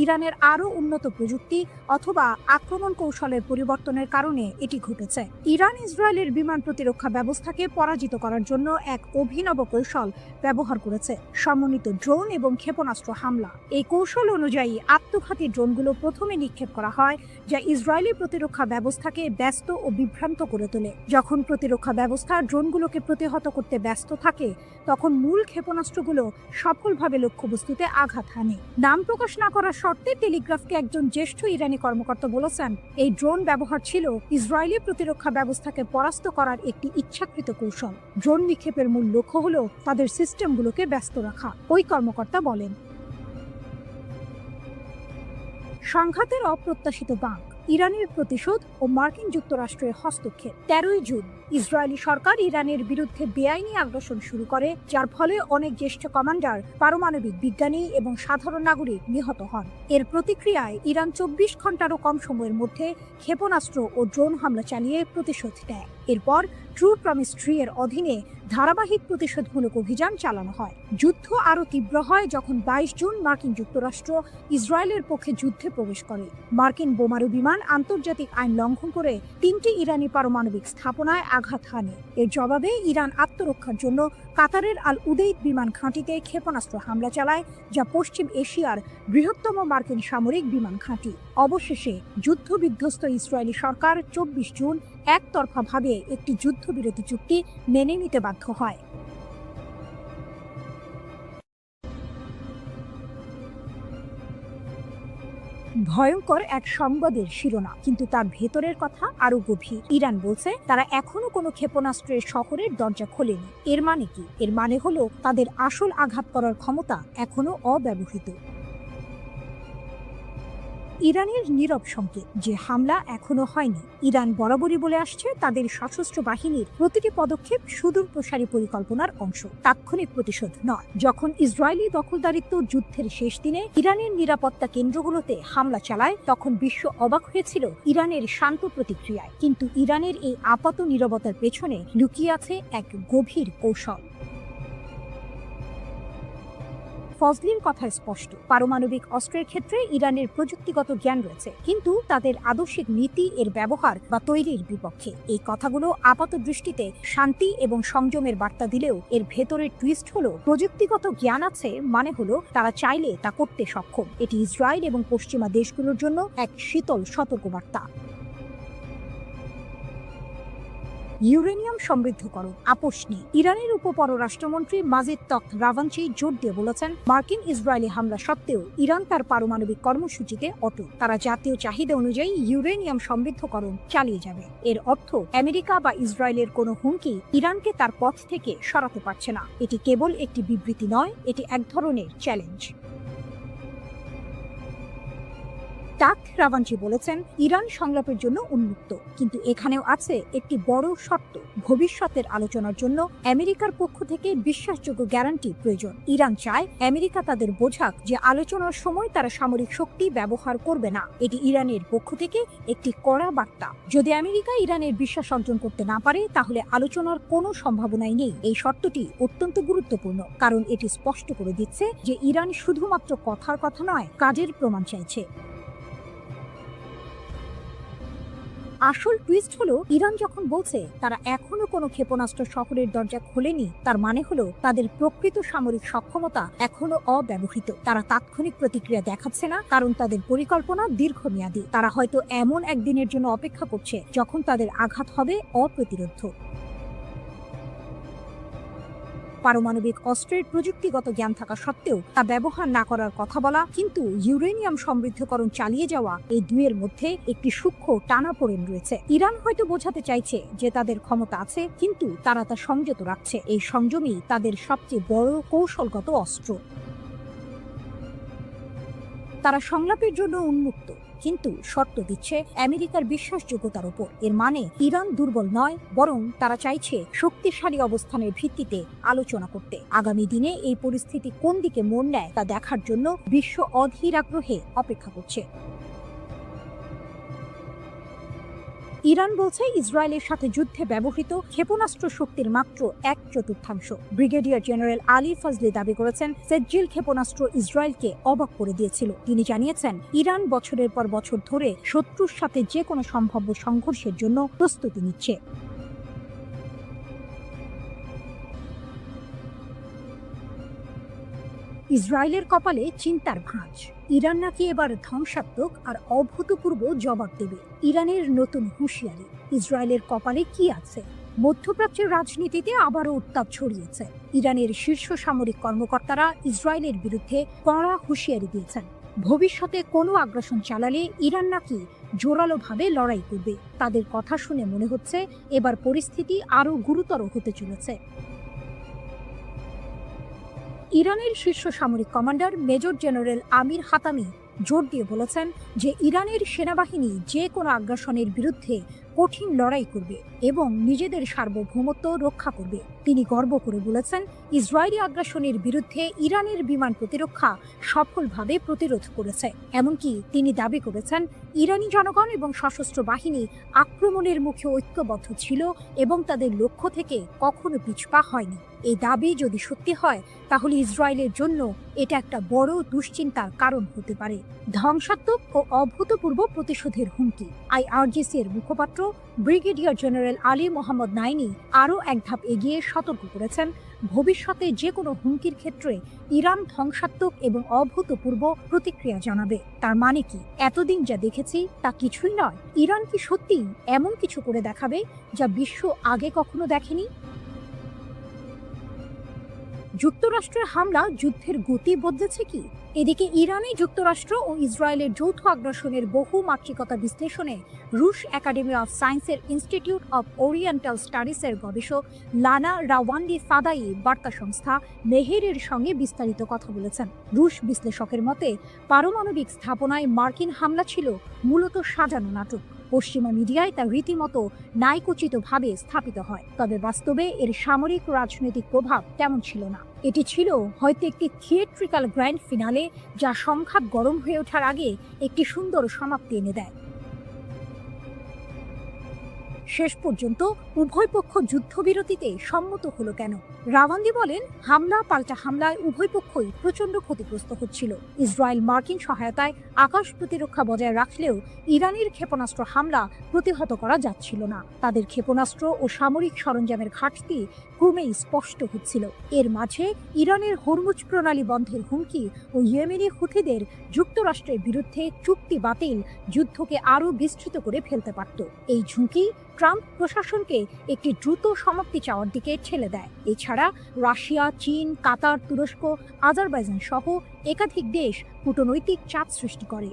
ইরানের আরও উন্নত প্রযুক্তি অথবা আক্রমণ কৌশলের পরিবর্তনের কারণে এটি ঘটেছে। ইরান ইসরায়েলের বিমান প্রতিরক্ষা ব্যবস্থাকে পরাজিত করার জন্য এক অভিনব কৌশল ব্যবহার করেছে, সমন্বিত ড্রোন এবং ক্ষেপণাস্ত্র হামলা। এই কৌশল অনুযায়ী আত্মঘাতী ড্রোনগুলো প্রথমে নিক্ষেপ করা হয়, যা ইসরায়েলি প্রতিরক্ষা ব্যবস্থাকে ব্যস্ত ও বিভ্রান্ত করে তোলে। যখন প্রতিরক্ষা ব্যবস্থা ড্রোনগুলোকে প্রতিহত করতে ব্যস্ত থাকে, তখন মূল ক্ষেপণাস্ত্রগুলো সফলভাবে লক্ষ্যবস্তুতে আঘাত হানে। নাম প্রকাশ না করার শর্তে টেলিগ্রাফকে একজন জ্যেষ্ঠ ইরানি কর্মকর্তা বলেছেন, এই ড্রোন ব্যবহার ছিল ইসরায়েলি প্রতিরক্ষা ব্যবস্থাকে পরাস্ত করার একটি ইচ্ছাকৃত কৌশল। ড্রোন নিক্ষেপের মূল লক্ষ্য হল তাদের সিস্টেমগুলোকে ব্যস্ত রাখা, ওই কর্মকর্তা বলেন। সংঘাতের অপ্রত্যাশিত বাঁক, ইরানের প্রতিশোধ ও মার্কিন যুক্তরাষ্ট্রের হস্তক্ষেপ। 13 জুন ইসরায়েলি সরকার ইরানের বিরুদ্ধে বেআইনি আগ্রাসন শুরু করে, যার ফলে অনেক জ্যেষ্ঠ কমান্ডার, পারমাণবিক বিজ্ঞানী এবং সাধারণ নাগরিক নিহত হন। এর প্রতিক্রিয়ায় ইরান 24 ঘন্টারও কম সময়ের মধ্যে ক্ষেপণাস্ত্র ও ড্রোন হামলা চালিয়ে প্রতিশোধ নেয়। এরপর ট্রু প্রমিস 3 এর অধীনে ধারাবাহিক প্রতিশোধমূলক অভিযান চালানো হয়। যুদ্ধ আরও তীব্র হয় যখন 22 জুন মার্কিন যুক্তরাষ্ট্র ইসরায়েলের পক্ষে যুদ্ধে প্রবেশ করে। মার্কিন বোমারু বিমান আন্তর্জাতিক আইন লঙ্ঘন করে 3টি ইরানি পারমাণবিক স্থাপনায় আঘাত হানে। এর জবাবে ইরান আত্মরক্ষার জন্য কাতারের আল উদেইদ বিমান ঘাঁটিতে ক্ষেপণাস্ত্র হামলা চালায়, যা পশ্চিম এশিয়ার বৃহত্তম মার্কিন সামরিক বিমান ঘাঁটি। অবশেষে যুদ্ধবিধ্বস্ত ইসরায়েলি সরকার 24 জুন একতরফাভাবে একটি যুদ্ধবিরতি চুক্তি মেনে নিতে বাধ্য হয়। ভয়ঙ্কর এক সংবাদের শিরোনাম, কিন্তু তার ভেতরের কথা আরো গভীর। ইরান বলছে তারা এখনো কোনো ক্ষেপণাস্ত্রের শহরের দরজা খোলেনি। এর মানে কি? এর মানে হলো তাদের আসল আঘাত করার ক্ষমতা এখনো অব্যবহৃত। ইরানের নীরব সংকেত যে হামলা এখনো হয়নি। ইরান বরাবরই বলে আসছে তাদের সশস্ত্র বাহিনীর প্রতিটি পদক্ষেপ সুদূর প্রসারী পরিকল্পনার অংশ, তাৎক্ষণিক প্রতিশোধ নয়। যখন ইসরায়েলি দখলদারিত্ব যুদ্ধের শেষ দিনে ইরানের নিরাপত্তা কেন্দ্রগুলোতে হামলা চালায়, তখন বিশ্ব অবাক হয়েছিল ইরানের শান্ত প্রতিক্রিয়ায়। কিন্তু ইরানের এই আপাত নীরবতার পেছনে লুকিয়ে আছে এক গভীর কৌশল। ফজলির কথা স্পষ্ট, পারমাণবিক অস্ত্রের ক্ষেত্রে ইরানের প্রযুক্তিগত জ্ঞান রয়েছে, কিন্তু তাদের আদর্শিক নীতি এর ব্যবহার বা তৈরির বিপক্ষে। এই কথাগুলো আপাত দৃষ্টিতে শান্তি এবং সংযমের বার্তা দিলেও এর ভেতরের টুইস্ট হলো প্রযুক্তিগত জ্ঞান আছে মানে হলো তারা চাইলে তা করতে সক্ষম। এটি ইসরায়েল এবং পশ্চিমা দেশগুলোর জন্য এক শীতল সতর্কবার্তা। ইউরেনিয়াম সমৃদ্ধকরণ আপোষ নেই। ইরানের উপপররাষ্ট্রমন্ত্রী মাজিদ তখত রাভাঞ্চি জোর দিয়ে বলেছেন, মার্কিন ইসরায়েলি হামলা সত্ত্বেও ইরান তার পারমাণবিক কর্মসূচিতে অটল। তারা জাতীয় চাহিদা অনুযায়ী ইউরেনিয়াম সমৃদ্ধকরণ চালিয়ে যাবে। এর অর্থ আমেরিকা বা ইসরায়েলের কোনো হুমকি ইরানকে তার পথ থেকে সরাতে পারছে না। এটি কেবল একটি বিবৃতি নয়, এটি এক ধরনের চ্যালেঞ্জ। টাক রাভাঞ্চি বলেছেন, ইরান সংলাপের জন্য উন্মুক্ত, কিন্তু এখানেও আছে একটি বড় শর্ত। ভবিষ্যতের আলোচনার জন্য আমেরিকার পক্ষ থেকে বিশ্বাসযোগ্য গ্যারান্টি প্রয়োজন। ইরান চায় আমেরিকা তাদের বোঝাক যে আলোচনার সময় তারা সামরিক শক্তি ব্যবহার করবে না। এটি ইরানের পক্ষ থেকে একটি কড়া বার্তা। যদি আমেরিকা ইরানের বিশ্বাস অর্জন করতে না পারে, তাহলে আলোচনার কোনো সম্ভাবনাই নেই। এই শর্তটি অত্যন্ত গুরুত্বপূর্ণ, কারণ এটি স্পষ্ট করে দিচ্ছে যে ইরান শুধুমাত্র কথার কথা নয়, কাজের প্রমাণ চাইছে। আসল টুইস্ট হলো, ইরান যখন বলছে তারা এখনো কোনো ক্ষেপণাস্ত্র শহরের দরজা খোলেনি, তার মানে হলো তাদের প্রকৃত সামরিক সক্ষমতা এখনো অব্যবহৃত। তারা তাৎক্ষণিক প্রতিক্রিয়া দেখাচ্ছে না, কারণ তাদের পরিকল্পনা দীর্ঘমেয়াদী। তারা হয়তো এমন একদিনের জন্য অপেক্ষা করছে যখন তাদের আঘাত হবে অপ্রতিরোধ্য। পারমাণবিক অস্ত্রের প্রযুক্তিগত জ্ঞান থাকা সত্ত্বেও তা ব্যবহার না করার কথা বলা, কিন্তু ইউরেনিয়াম সমৃদ্ধকরণ চালিয়ে যাওয়া, এই দুইয়ের মধ্যে একটি সূক্ষ্ম টানাপোড়েন রয়েছে। ইরান হয়তো বোঝাতে চাইছে যে তাদের ক্ষমতা আছে, কিন্তু তারা তা সংযত রাখছে। এই সংযমই তাদের সবচেয়ে বড় কৌশলগত অস্ত্র। তারা সংলাপের জন্য উন্মুক্ত, কিন্তু শর্ত দিচ্ছে আমেরিকার বিশ্বাসযোগ্যতার উপর। এর মানে ইরান দুর্বল নয়, বরং তারা চাইছে শক্তিশালী অবস্থানের ভিত্তিতে আলোচনা করতে। আগামী দিনে এই পরিস্থিতি কোন দিকে মোড় নেয় তা দেখার জন্য বিশ্ব অধীর আগ্রহে অপেক্ষা করছে। ইরান বলছে ইসরায়েলের সাথে যুদ্ধে ব্যবহৃত ক্ষেপণাস্ত্র শক্তির মাত্র 1/4। ব্রিগেডিয়ার জেনারেল আলী ফজলি দাবি করেছেন, সেজ্জিল ক্ষেপণাস্ত্র ইসরায়েলকে অবাক করে দিয়েছিল। তিনি জানিয়েছেন, ইরান বছরের পর বছর ধরে শত্রুর সাথে যে কোনো সম্ভাব্য সংঘর্ষের জন্য প্রস্তুতি নিচ্ছে। ইসরায়েলের কপালে চিন্তার ভাঁজ। ইরান নাকি এবার ধ্বংসাত্মক আর অভূতপূর্ব জবাব দেবে। ইরানের নতুন হুঁশিয়ারি। ইসরায়েলের কপালে কি আছে? মধ্যপ্রাচ্যের রাজনীতিতে আবারও উত্তাপ ছড়িয়েছে। ইরানের শীর্ষ সামরিক কর্মকর্তারা ইসরায়েলের বিরুদ্ধে কড়া হুঁশিয়ারি দিয়েছেন। ভবিষ্যতে কোনো আগ্রাসন চালালে ইরান নাকি জোরালোভাবে লড়াই করবে। তাদের কথা শুনে মনে হচ্ছে এবার পরিস্থিতি আরও গুরুতর হতে চলেছে। ইরানের শীর্ষ সামরিক কমান্ডার মেজর জেনারেল আমির হাতামি জোর দিয়ে বলেছেন যে ইরানের সেনাবাহিনী যে কোনো আগ্রাসনের বিরুদ্ধে কঠিন লড়াই করবে এবং নিজেদের সার্বভৌমত্ব রক্ষা করবে। তিনি গর্ব করে বলেছেন, ইসরায়েলি আগ্রাসনের বিরুদ্ধে ইরানের বিমান প্রতিরক্ষা সফলভাবে প্রতিরোধ করেছে। এমনকি তিনি দাবি করেছেন, ইরানি জনগণ এবং সশস্ত্র বাহিনী আক্রমণের মুখে ঐক্যবদ্ধ ছিল এবং তাদের লক্ষ্য থেকে কখনো পিছপা হয়নি। এই দাবি যদি সত্যি হয়, তাহলে ইসরায়েলের জন্য এটা একটা বড় দুশ্চিন্তার কারণ হতে পারে। ধ্বংসাত্মক ও অভূতপূর্ব প্রতিশোধের হুমকি। আইআরজিসি এর মুখপাত্র ব্রিগেডিয়ার জেনারেল আলী মোহাম্মদ নাইনি আরও এক ধাপ এগিয়ে সতর্ক করেছেন, ভবিষ্যতে যে কোনো হুমকির ক্ষেত্রে ইরান ধ্বংসাত্মক এবং অভূতপূর্ব প্রতিক্রিয়া জানাবে। তার মানে কি, এতদিন যা দেখেছি তা কিছুই নয়? ইরান কি সত্যিই এমন কিছু করে দেখাবে যা বিশ্ব আগে কখনো দেখেনি? যুক্তরাষ্ট্রের হামলা যুদ্ধের গতি বদলেছে কি? এদিকে ইরানে যুক্তরাষ্ট্র ও ইসরায়েলের যৌথ আগ্রাসনের বহু মাত্রিকতা বিশ্লেষণে রুশ একাডেমি অফ সায়েন্সের ইনস্টিটিউট অফ ওরিয়েন্টাল স্টাডিজের গবেষক লানা রাওয়ান্ডি ফাদাই বার্তা সংস্থা মেহেরের সঙ্গে বিস্তারিত কথা বলেছেন। রুশ বিশ্লেষকের মতে, পারমাণবিক স্থাপনায় মার্কিন হামলা ছিল মূলত সাজানো নাটক। পশ্চিমা মিডিয়ায় তা রীতিমতো ন্যায়কোচিতভাবে স্থাপিত হয়, তবে বাস্তবে এর সামরিক রাজনৈতিক প্রভাব তেমন ছিল না। এটি ছিল হয়তো একটি থিয়েট্রিক্যাল গ্র্যান্ড ফিনালে, যা সংঘাত গরম হয়ে ওঠার আগে একটি সুন্দর সমাপ্তি এনে দেয়। শেষ পর্যন্ত উভয় পক্ষ যুদ্ধবিরতিতে সম্মত হলো কেন? রাওয়ান্দি বলেন, হামলা পাল্টা হামলায় উভয় পক্ষই প্রচণ্ড ক্ষতিগ্রস্ত হচ্ছিল। ইসরায়েল মার্কিন সহায়তায় আকাশ প্রতিরক্ষা বজায় রাখলেও ইরানের ক্ষেপণাস্ত্র হামলা প্রতিহত করা যাচ্ছিল না। তাদের ক্ষেপণাস্ত্র ও সামরিক সরঞ্জামের ঘাটতি ক্রমেই স্পষ্ট হচ্ছিল। এর মাঝে ইরানের হরমুজ প্রণালী বন্ধের হুমকি ও ইয়েমেনি হুথিদের যুক্তরাষ্ট্রের বিরুদ্ধে চুক্তি বাতিল যুদ্ধকে আরও বিস্তৃত করে ফেলতে পারত। এই ঝুঁকি ট্রাম্প প্রশাসনকে একটি দ্রুত সমাপ্তি চাওয়ার দিকে ঠেলে দেয়। এছাড়া রাশিয়া, চীন, কাতার, তুরস্ক, আজারবাইজান সহ একাধিক দেশ কূটনৈতিক চাপ সৃষ্টি করে।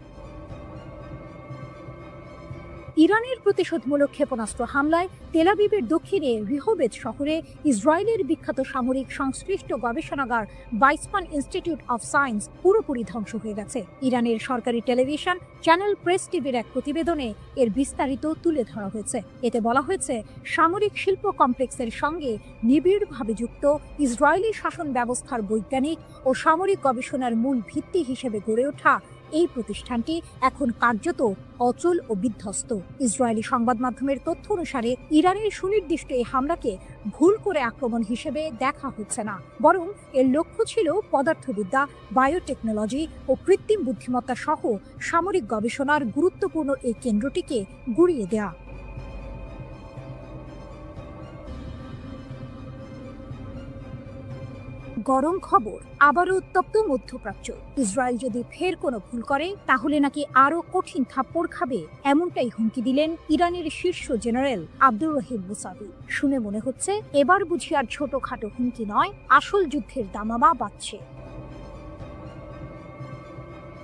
ইরানের প্রতিশোধমূলক ক্ষেপণাস্ত্র হামলায় তেল আবিবের দক্ষিণে রিহোবেদ শহরে ইসরায়েলের বিখ্যাত সামরিক সংশ্লিষ্ট গবেষণাগার বাইসমান ইনস্টিটিউট অফ সায়েন্স পুরোপুরি ধ্বংস হয়ে গেছে। ইরানের সরকারি টেলিভিশন চ্যানেল প্রেস টিভির এক প্রতিবেদনে এর বিস্তারিত তুলে ধরা হয়েছে। এতে বলা হয়েছে, সামরিক শিল্প কমপ্লেক্সের সঙ্গে নিবিড়ভাবে যুক্ত ইসরায়েলি শাসন ব্যবস্থার বৈজ্ঞানিক ও সামরিক গবেষণার মূল ভিত্তি হিসেবে গড়ে ওঠা এই প্রতিষ্ঠানটি এখন কার্যত অচল ও বিধ্বস্ত। ইসরায়েলি সংবাদ মাধ্যমের তথ্য অনুসারে ইরানের সুনির্দিষ্ট এই হামলাকে ভুল করে আক্রমণ হিসেবে দেখা হচ্ছে না, বরং এর লক্ষ্য ছিল পদার্থবিদ্যা, বায়োটেকনোলজি ও কৃত্রিম বুদ্ধিমত্তা সহ সামরিক গবেষণার গুরুত্বপূর্ণ এই কেন্দ্রটিকে গুঁড়িয়ে দেয়া। গরম খবর, আবারও উত্তপ্ত মধ্যপ্রাচ্য। ইসরায়েল যদি ফের কোনো ভুল করে তাহলে নাকি আরো কঠিন থাপ্পড় খাবে, এমনটাই হুমকি দিলেন ইরানের শীর্ষ জেনারেল আব্দুর রহিম মুসাভি। শুনে মনে হচ্ছে এবার বুঝি আর ছোটখাটো হুমকি নয়, আসল যুদ্ধের দামামা বাজছে।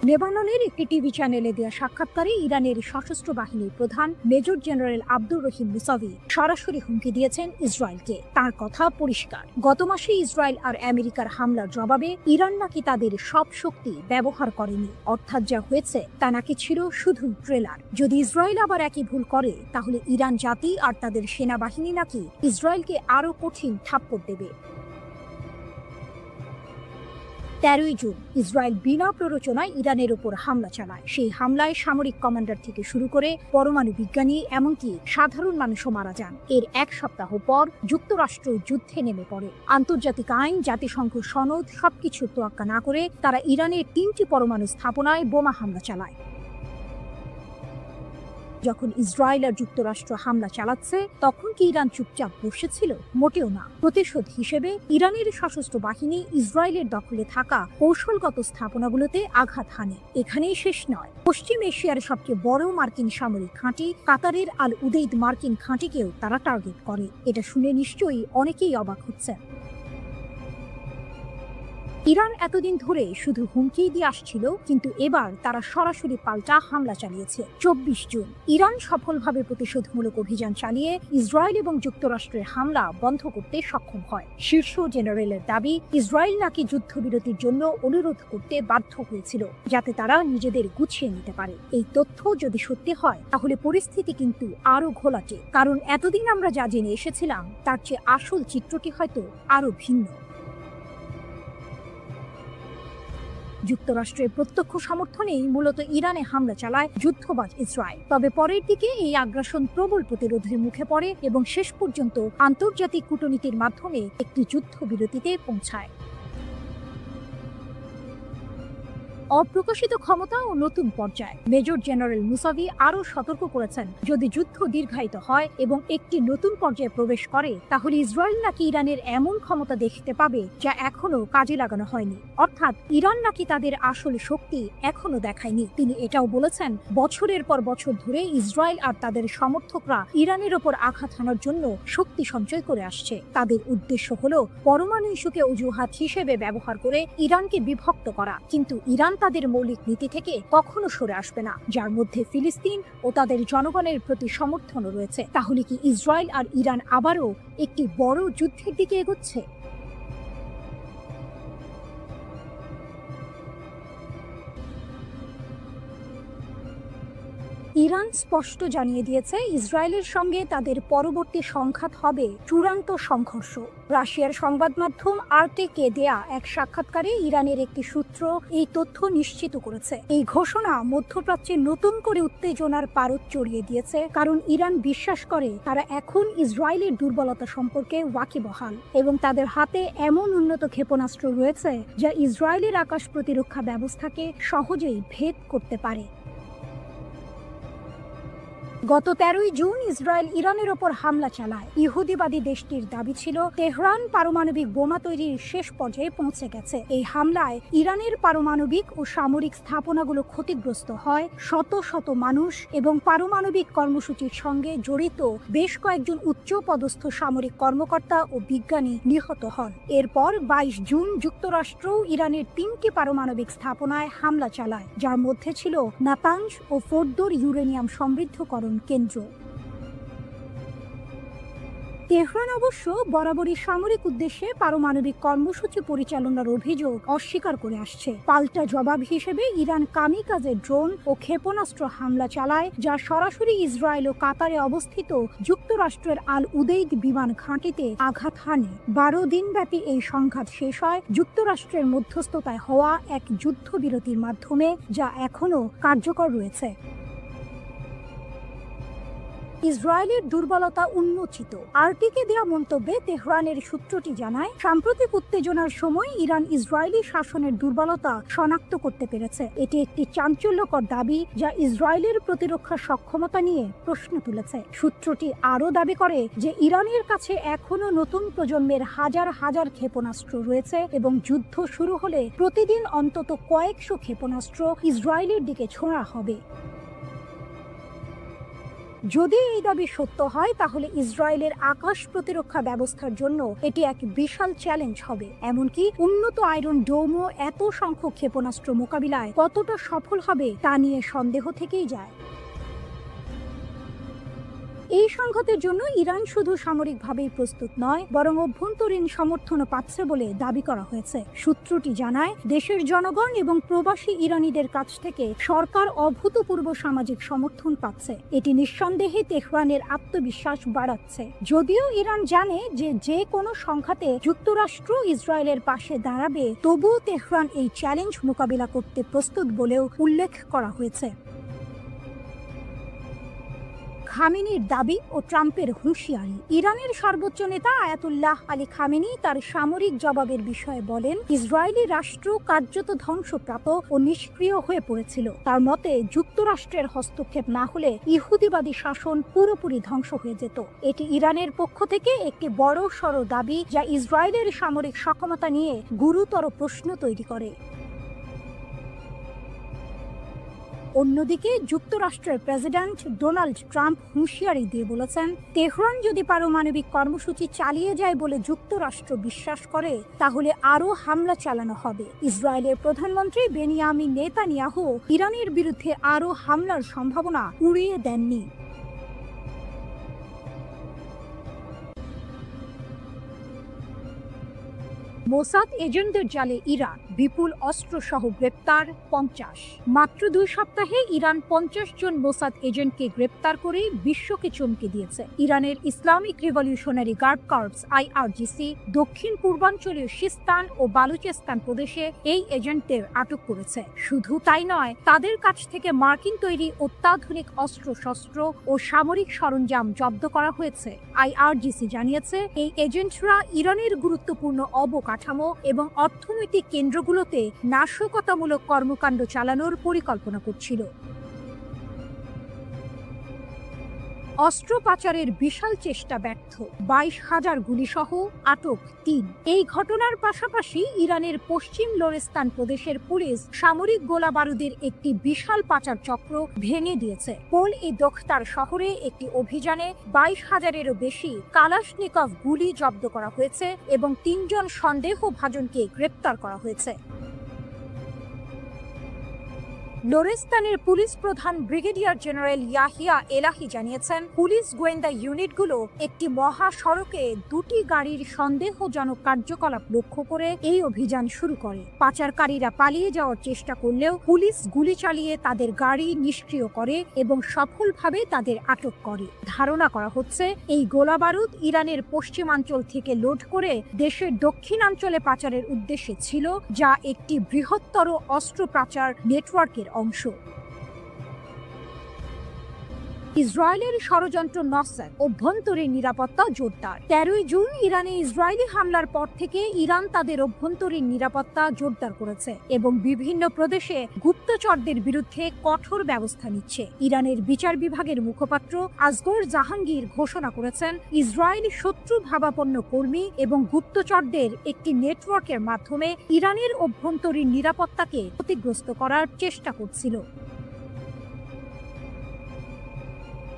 লেবাননের একটি টিভি চ্যানেলে দেওয়া সাক্ষাৎকারে ইরানের সশস্ত্র বাহিনীর প্রধান major general Abdur Rahim Musavi সরাসরি হুমকি দিয়েছেন ইসরায়েলকে। তার কথা পরিষ্কার, গত মাসে ইসরায়েল আর আমেরিকার হামলার জবাবে ইরান নাকি তাদের সব শক্তি ব্যবহার করেনি, অর্থাৎ যা হয়েছে তা নাকি ছিল শুধু ট্রেলার। যদি ইসরায়েল আবার একই ভুল করে তাহলে ইরান জাতি আর তাদের সেনাবাহিনী নাকি ইসরায়েলকে আরো কঠিন থাপ্পড় দেবে। 13ই জুন ইসরায়েল বিনা প্ররোচনায় ইরানের ওপর হামলা চালায়। সেই হামলায় সামরিক কমান্ডার থেকে শুরু করে পরমাণু বিজ্ঞানী এমনকি সাধারণ মানুষও মারা যান। এর এক সপ্তাহ পর যুক্তরাষ্ট্র যুদ্ধে নেমে পড়ে। আন্তর্জাতিক আইন, জাতিসংঘ সনদ সবকিছু তোয়াক্কা না করে তারা ইরানের 3টি পরমাণু স্থাপনায় বোমা হামলা চালায়। যখন ইসরায়েল আর যুক্তরাষ্ট্র হামলা চালাচ্ছে তখন কি ইরান চুপচাপ বসেছিল? মোটেও না। প্রতিশোধ হিসেবে ইরানের সশস্ত্র বাহিনী ইসরায়েলের দখলে থাকা কৌশলগত স্থাপনাগুলোতে আঘাত হানে। এখানেই শেষ নয়, পশ্চিম এশিয়ার সবচেয়ে বড় মার্কিন সামরিক ঘাঁটি কাতারের আল উদেইদ মার্কিন ঘাঁটিকেও তারা টার্গেট করে। এটা শুনে নিশ্চয়ই অনেকেই অবাক হচ্ছে। ইরান এতদিন ধরে শুধু হুমকি দিয়ে আসছিল, কিন্তু এবার তারা সরাসরি পাল্টা হামলা চালিয়েছে। 24 জুন ইরান সফলভাবে প্রতিশোধমূলক অভিযান চালিয়ে ইসরায়েল এবং যুক্তরাষ্ট্রের হামলা বন্ধ করতে সক্ষম হয়। শীর্ষ জেনারেলের দাবি, ইসরায়েল নাকি যুদ্ধবিরতির জন্য অনুরোধ করতে বাধ্য হয়েছিল যাতে তারা নিজেদের গুছিয়ে নিতে পারে। এই তথ্য যদি সত্যি হয় তাহলে পরিস্থিতি কিন্তু আরো ঘোলাটে, কারণ এতদিন আমরা যা জেনে এসেছিলাম তার চেয়ে আসল চিত্রটি হয়তো আরো ভিন্ন। যুক্তরাষ্ট্রের প্রত্যক্ষ সমর্থনেই মূলত ইরানে হামলা চালায় যুদ্ধবাজ ইসরায়েল। তবে পরের দিকে এই আগ্রাসন প্রবল প্রতিরোধের মুখে পড়ে এবং শেষ পর্যন্ত আন্তর্জাতিক কূটনীতির মাধ্যমে একটি যুদ্ধবিরতিতে পৌঁছায়। অপ্রকাশিত ক্ষমতা ও নতুন পর্যায়। মেজর জেনারেল মুসাভি আরও সতর্ক করেছেন, যদি যুদ্ধ দীর্ঘায়িত হয় এবং একটি নতুন পর্যায়ে প্রবেশ করে তাহলে ইসরায়েল নাকি ইরানের এমন ক্ষমতা দেখতে পাবে যা এখনো কাজে লাগানো হয়নি, অর্থাৎ ইরান নাকি তাদের আসল শক্তি এখনো দেখায়নি। তিনি এটাও বলেছেন, বছরের পর বছর ধরে ইসরায়েল আর তাদের সমর্থকরা ইরানের ওপর আঘাত হানার জন্য শক্তি সঞ্চয় করে আসছে। তাদের উদ্দেশ্য হলো পরমাণু ইস্যুকে অজুহাত হিসেবে ব্যবহার করে ইরানকে বিভক্ত করা, কিন্তু ইরান তাদের মৌলিক নীতি থেকে কখনো সরে আসবে না, যার মধ্যে ফিলিস্তিন ও তাদের জনগণের প্রতি সমর্থনও রয়েছে। তাহলে কি ইসরায়েল আর ইরান আবারও একটি বড় যুদ্ধের দিকে এগোচ্ছে? ইরান স্পষ্ট জানিয়ে দিয়েছে, ইসরায়েলের সঙ্গে তাদের পরবর্তী সংঘাত হবে চূড়ান্ত সংঘর্ষ। রাশিয়ার সংবাদ মাধ্যম আরটিকে দেয়া এক সাক্ষাৎকারে ইরানের একটি সূত্র এই তথ্য নিশ্চিত করেছে। এই ঘোষণা মধ্যপ্রাচ্যে নতুন করে উত্তেজনার পারদ চড়িয়ে দিয়েছে, কারণ ইরান বিশ্বাস করে তারা এখন ইসরায়েলের দুর্বলতা সম্পর্কে ওয়াকিবহাল এবং তাদের হাতে এমন উন্নত ক্ষেপণাস্ত্র রয়েছে যা ইসরায়েলের আকাশ প্রতিরক্ষা ব্যবস্থাকে সহজেই ভেদ করতে পারে। গত 13ই জুন ইসরায়েল ইরানের ওপর হামলা চালায়। ইহুদিবাদী দেশটির দাবি ছিল তেহরান পারমাণবিক বোমা তৈরির শেষ পর্যায়ে পৌঁছে গেছে। এই হামলায় ইরানের পারমাণবিক ও সামরিক স্থাপনাগুলো ক্ষতিগ্রস্ত হয়, শত শত মানুষ এবং পারমাণবিক কর্মসূচির সঙ্গে জড়িত বেশ কয়েকজন উচ্চ পদস্থ সামরিক কর্মকর্তা ও বিজ্ঞানী নিহত হন। এরপর 22 জুন যুক্তরাষ্ট্র ইরানের 3টি পারমাণবিক স্থাপনায় হামলা চালায়, যার মধ্যে ছিল নাতানজ ও ফোর্দোর ইউরেনিয়াম সমৃদ্ধকরণ কেন্দ্র। তেহরান অবশ্য বরাবরই সামরিক উদ্দেশ্যে পারমাণবিক কর্মসূচি পরিচালনার অভিযোগ অস্বীকার করে আসছে। পাল্টা জবাব হিসেবে ইরান কামিকাজে ড্রোন ও ক্ষেপণাস্ত্র হামলা চালায়, যা সরাসরি ইসরায়েল ও কাতারে অবস্থিত যুক্তরাষ্ট্রের আল উদেইদ বিমান ঘাঁটিতে আঘাত হানে। 12 দিনব্যাপী এই সংঘাত শেষ হয় যুক্তরাষ্ট্রের মধ্যস্থতায় হওয়া এক যুদ্ধবিরতির মাধ্যমে, যা এখনও কার্যকর রয়েছে। ইসরায়েলের দুর্বলতা উন্মোচিত। আরটিকে দেওয়া মন্তব্যে তেহরানের সূত্রটি জানায়, সাম্প্রতিক উত্তেজনার সময় ইরান ইসরায়েলি শাসনের দুর্বলতা শনাক্ত করতে পেরেছে। এটি একটি চাঞ্চল্যকর দাবি, যা ইসরায়েলের প্রতিরক্ষা সক্ষমতা নিয়ে প্রশ্ন তুলেছে। সূত্রটি আরও দাবি করে যে ইরানের কাছে এখনও নতুন প্রজন্মের হাজার হাজার ক্ষেপণাস্ত্র রয়েছে এবং যুদ্ধ শুরু হলে প্রতিদিন অন্তত কয়েকশো ক্ষেপণাস্ত্র ইসরায়েলের দিকে ছোঁড়া হবে। যদি এই দাবি সত্য হয়, তাহলে ইসরায়েলের আকাশ প্রতিরক্ষা ব্যবস্থার জন্য এটি এক বিশাল চ্যালেঞ্জ হবে। এমনকি উন্নত আয়রন ডোমও এত সংখ্যক ক্ষেপণাস্ত্র মোকাবিলায় কতটা সফল হবে তা নিয়ে সন্দেহ থেকেই যায়। এই সংঘাতের জন্য ইরান শুধু সামরিকভাবেই প্রস্তুত নয়, বরং অভ্যন্তরীণ সমর্থনও পাচ্ছে বলে দাবি করা হয়েছে। সূত্রটি জানায়, দেশের জনগণ এবং প্রবাসী ইরানিদের কাছ থেকে সরকার অভূতপূর্ব সামাজিক সমর্থন পাচ্ছে। এটি নিঃসন্দেহে তেহরানের আত্মবিশ্বাস বাড়াচ্ছে। যদিও ইরান জানে যে যে কোনো সংঘাতে যুক্তরাষ্ট্র ইসরায়েলের পাশে দাঁড়াবে, তবুও তেহরান এই চ্যালেঞ্জ মোকাবিলা করতে প্রস্তুত বলেও উল্লেখ করা হয়েছে। খামেনির দাবি ও ট্রাম্পের হুঁশিয়ারি। ইরানের সর্বোচ্চ নেতা আয়াতুল্লাহ আলী খামেনি তার সামরিক জবাবের বিষয়ে বলেন, ইসরায়েলি রাষ্ট্র কার্যত ধ্বংসপ্রাপ্ত ও নিষ্ক্রিয় হয়ে পড়েছিল। তার মতে, যুক্তরাষ্ট্রের হস্তক্ষেপ না হলে ইহুদিবাদী শাসন পুরোপুরি ধ্বংস হয়ে যেত। এটি ইরানের পক্ষ থেকে একটি বড় সড় দাবি, যা ইসরায়েলের সামরিক সক্ষমতা নিয়ে গুরুতর প্রশ্ন তৈরি করে। অন্যদিকে যুক্তরাষ্ট্রের প্রেসিডেন্ট ডোনাল্ড ট্রাম্প হুঁশিয়ারি দিয়ে বলেছেন, তেহরান যদি পারমাণবিক কর্মসূচি চালিয়ে যায় বলে যুক্তরাষ্ট্র বিশ্বাস করে, তাহলে আরও হামলা চালানো হবে। ইসরায়েলের প্রধানমন্ত্রী বেনিয়ামিন নেতানিয়াহু ইরানের বিরুদ্ধে আরও হামলার সম্ভাবনা উড়িয়ে দেননি। মোসাদ এজেন্টদের জালে ইরান, বিপুল অস্ত্রসহ গ্রেপ্তার 50। মাত্র 2 সপ্তাহে ইরান 50 জন মোসাদ এজেন্টকে গ্রেপ্তার করে বিশ্বকে চমকে দিয়েছে। ইরানের Islamic revolutionary guard corps IRGC দক্ষিণ পূর্বাঞ্চলীয় সিস্তান ও বালুচেস্তান প্রদেশে এই এজেন্টদের আটক করেছে। শুধু তাই নয়, তাদের কাছ থেকে মার্কিন তৈরি অত্যাধুনিক অস্ত্রশস্ত্র ও সামরিক সরঞ্জাম জব্দ করা হয়েছে। IRGC জানিয়েছে, এই এজেন্টরা ইরানের গুরুত্বপূর্ণ অবকাঠামো এবং অর্থনৈতিক কেন্দ্রগুলোতে নাশকতামূলক কর্মকাণ্ড চালানোর পরিকল্পনা করছিল। অস্ত্র পাচারের বিশাল চেষ্টা ব্যর্থ, 22,000 গুলিসহ আটক 3। এই ঘটনার পাশাপাশি ইরানের পশ্চিম লোরেস্তান প্রদেশের পুলিশ সামরিক গোলা বারুদের একটি বিশাল পাচার চক্র ভেঙে দিয়েছে। পোল-ই দোখতার শহরে একটি অভিযানে 22,000-এরও বেশি কালাশনিকভ গুলি জব্দ করা হয়েছে এবং 3 জন সন্দেহভাজনকে গ্রেপ্তার করা হয়েছে। লোরেস্তানের পুলিশ প্রধান ব্রিগেডিয়ার জেনারেল ইয়াহিয়া এলাহি জানিয়েছেন, পুলিশ গোয়েন্দা ইউনিটগুলো একটি মহাসড়কে 2টি গাড়ির সন্দেহজনক কার্যকলাপ লক্ষ্য করে এই অভিযান শুরু করে। পাচারকারীরা পালিয়ে যাওয়ার চেষ্টা করলেও পুলিশ গুলি চালিয়ে তাদের গাড়ি নিষ্ক্রিয় করে এবং সফলভাবে তাদের আটক করে। ধারণা করা হচ্ছে, এই গোলাবারুদ ইরানের পশ্চিমাঞ্চল থেকে লোড করে দেশের দক্ষিণাঞ্চলে পাচারের উদ্দেশ্যে ছিল, যা একটি বৃহত্তর অস্ত্র পাচার নেটওয়ার্কের অংশ। ইসরায়েলের ষড়যন্ত্র নসর, অভ্যন্তরীণ নিরাপত্তা জোরদার। 13 জুন ইরানে ইসরায়েলি হামলার পর থেকে ইরান তাদের অভ্যন্তরীণ নিরাপত্তা জোরদার করেছে এবং বিভিন্ন প্রদেশে গুপ্তচরদের বিরুদ্ধে কঠোর ব্যবস্থা নিচ্ছে। ইরানের বিচার বিভাগের মুখপাত্র আসগর জাহাঙ্গীর ঘোষণা করেছেন, ইসরায়েলি শত্রু ভাবাপন্ন কর্মী এবং গুপ্তচরদের একটি নেটওয়ার্কের মাধ্যমে ইরানের অভ্যন্তরীণ নিরাপত্তাকে ক্ষতিগ্রস্ত করার চেষ্টা করছিল।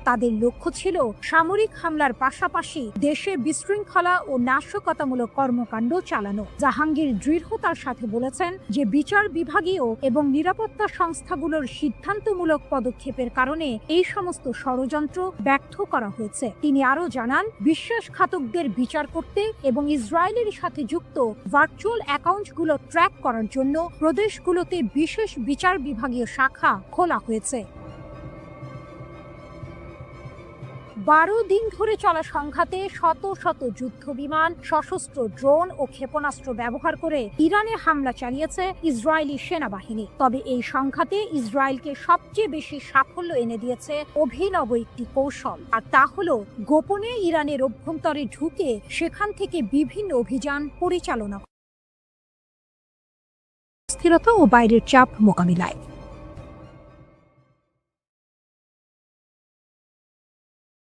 তাদের লক্ষ্য ছিল সামরিক হামলার পাশাপাশি দেশে বিশৃঙ্খলা ও নাশকতামূলক কর্মকাণ্ড চালানো। জাহাঙ্গীর দৃঢ়তার সাথে বলেছেন যে বিচার বিভাগীয় এবং নিরাপত্তা সংস্থাগুলোর সিদ্ধান্তমূলক পদক্ষেপের কারণে এই সমস্ত ষড়যন্ত্র ব্যর্থ করা হয়েছে। তিনি আরও জানান, বিশ্বাসঘাতকদের বিচার করতে এবং ইসরায়েলের সাথে যুক্ত ভার্চুয়াল অ্যাকাউন্টগুলো ট্র্যাক করার জন্য প্রদেশগুলোতে বিশেষ বিচার বিভাগীয় শাখা খোলা হয়েছে। 12 দিন ধরে চলা সংঘাতে শত শত যুদ্ধ বিমান, সশস্ত্র ড্রোন ও ক্ষেপণাস্ত্র ব্যবহার করে ইরানে হামলা চালিয়েছে ইসরায়েলি সেনাবাহিনী। তবে এই সংঘাতে ইসরায়েলকে সবচেয়ে বেশি সাফল্য এনে দিয়েছে অভিনব একটি কৌশল, আর তা হলো গোপনে ইরানের অভ্যন্তরে ঢুকে সেখান থেকে বিভিন্ন অভিযান পরিচালনা, স্থিরতা ও বাইরের চাপ মোকাবিলায়।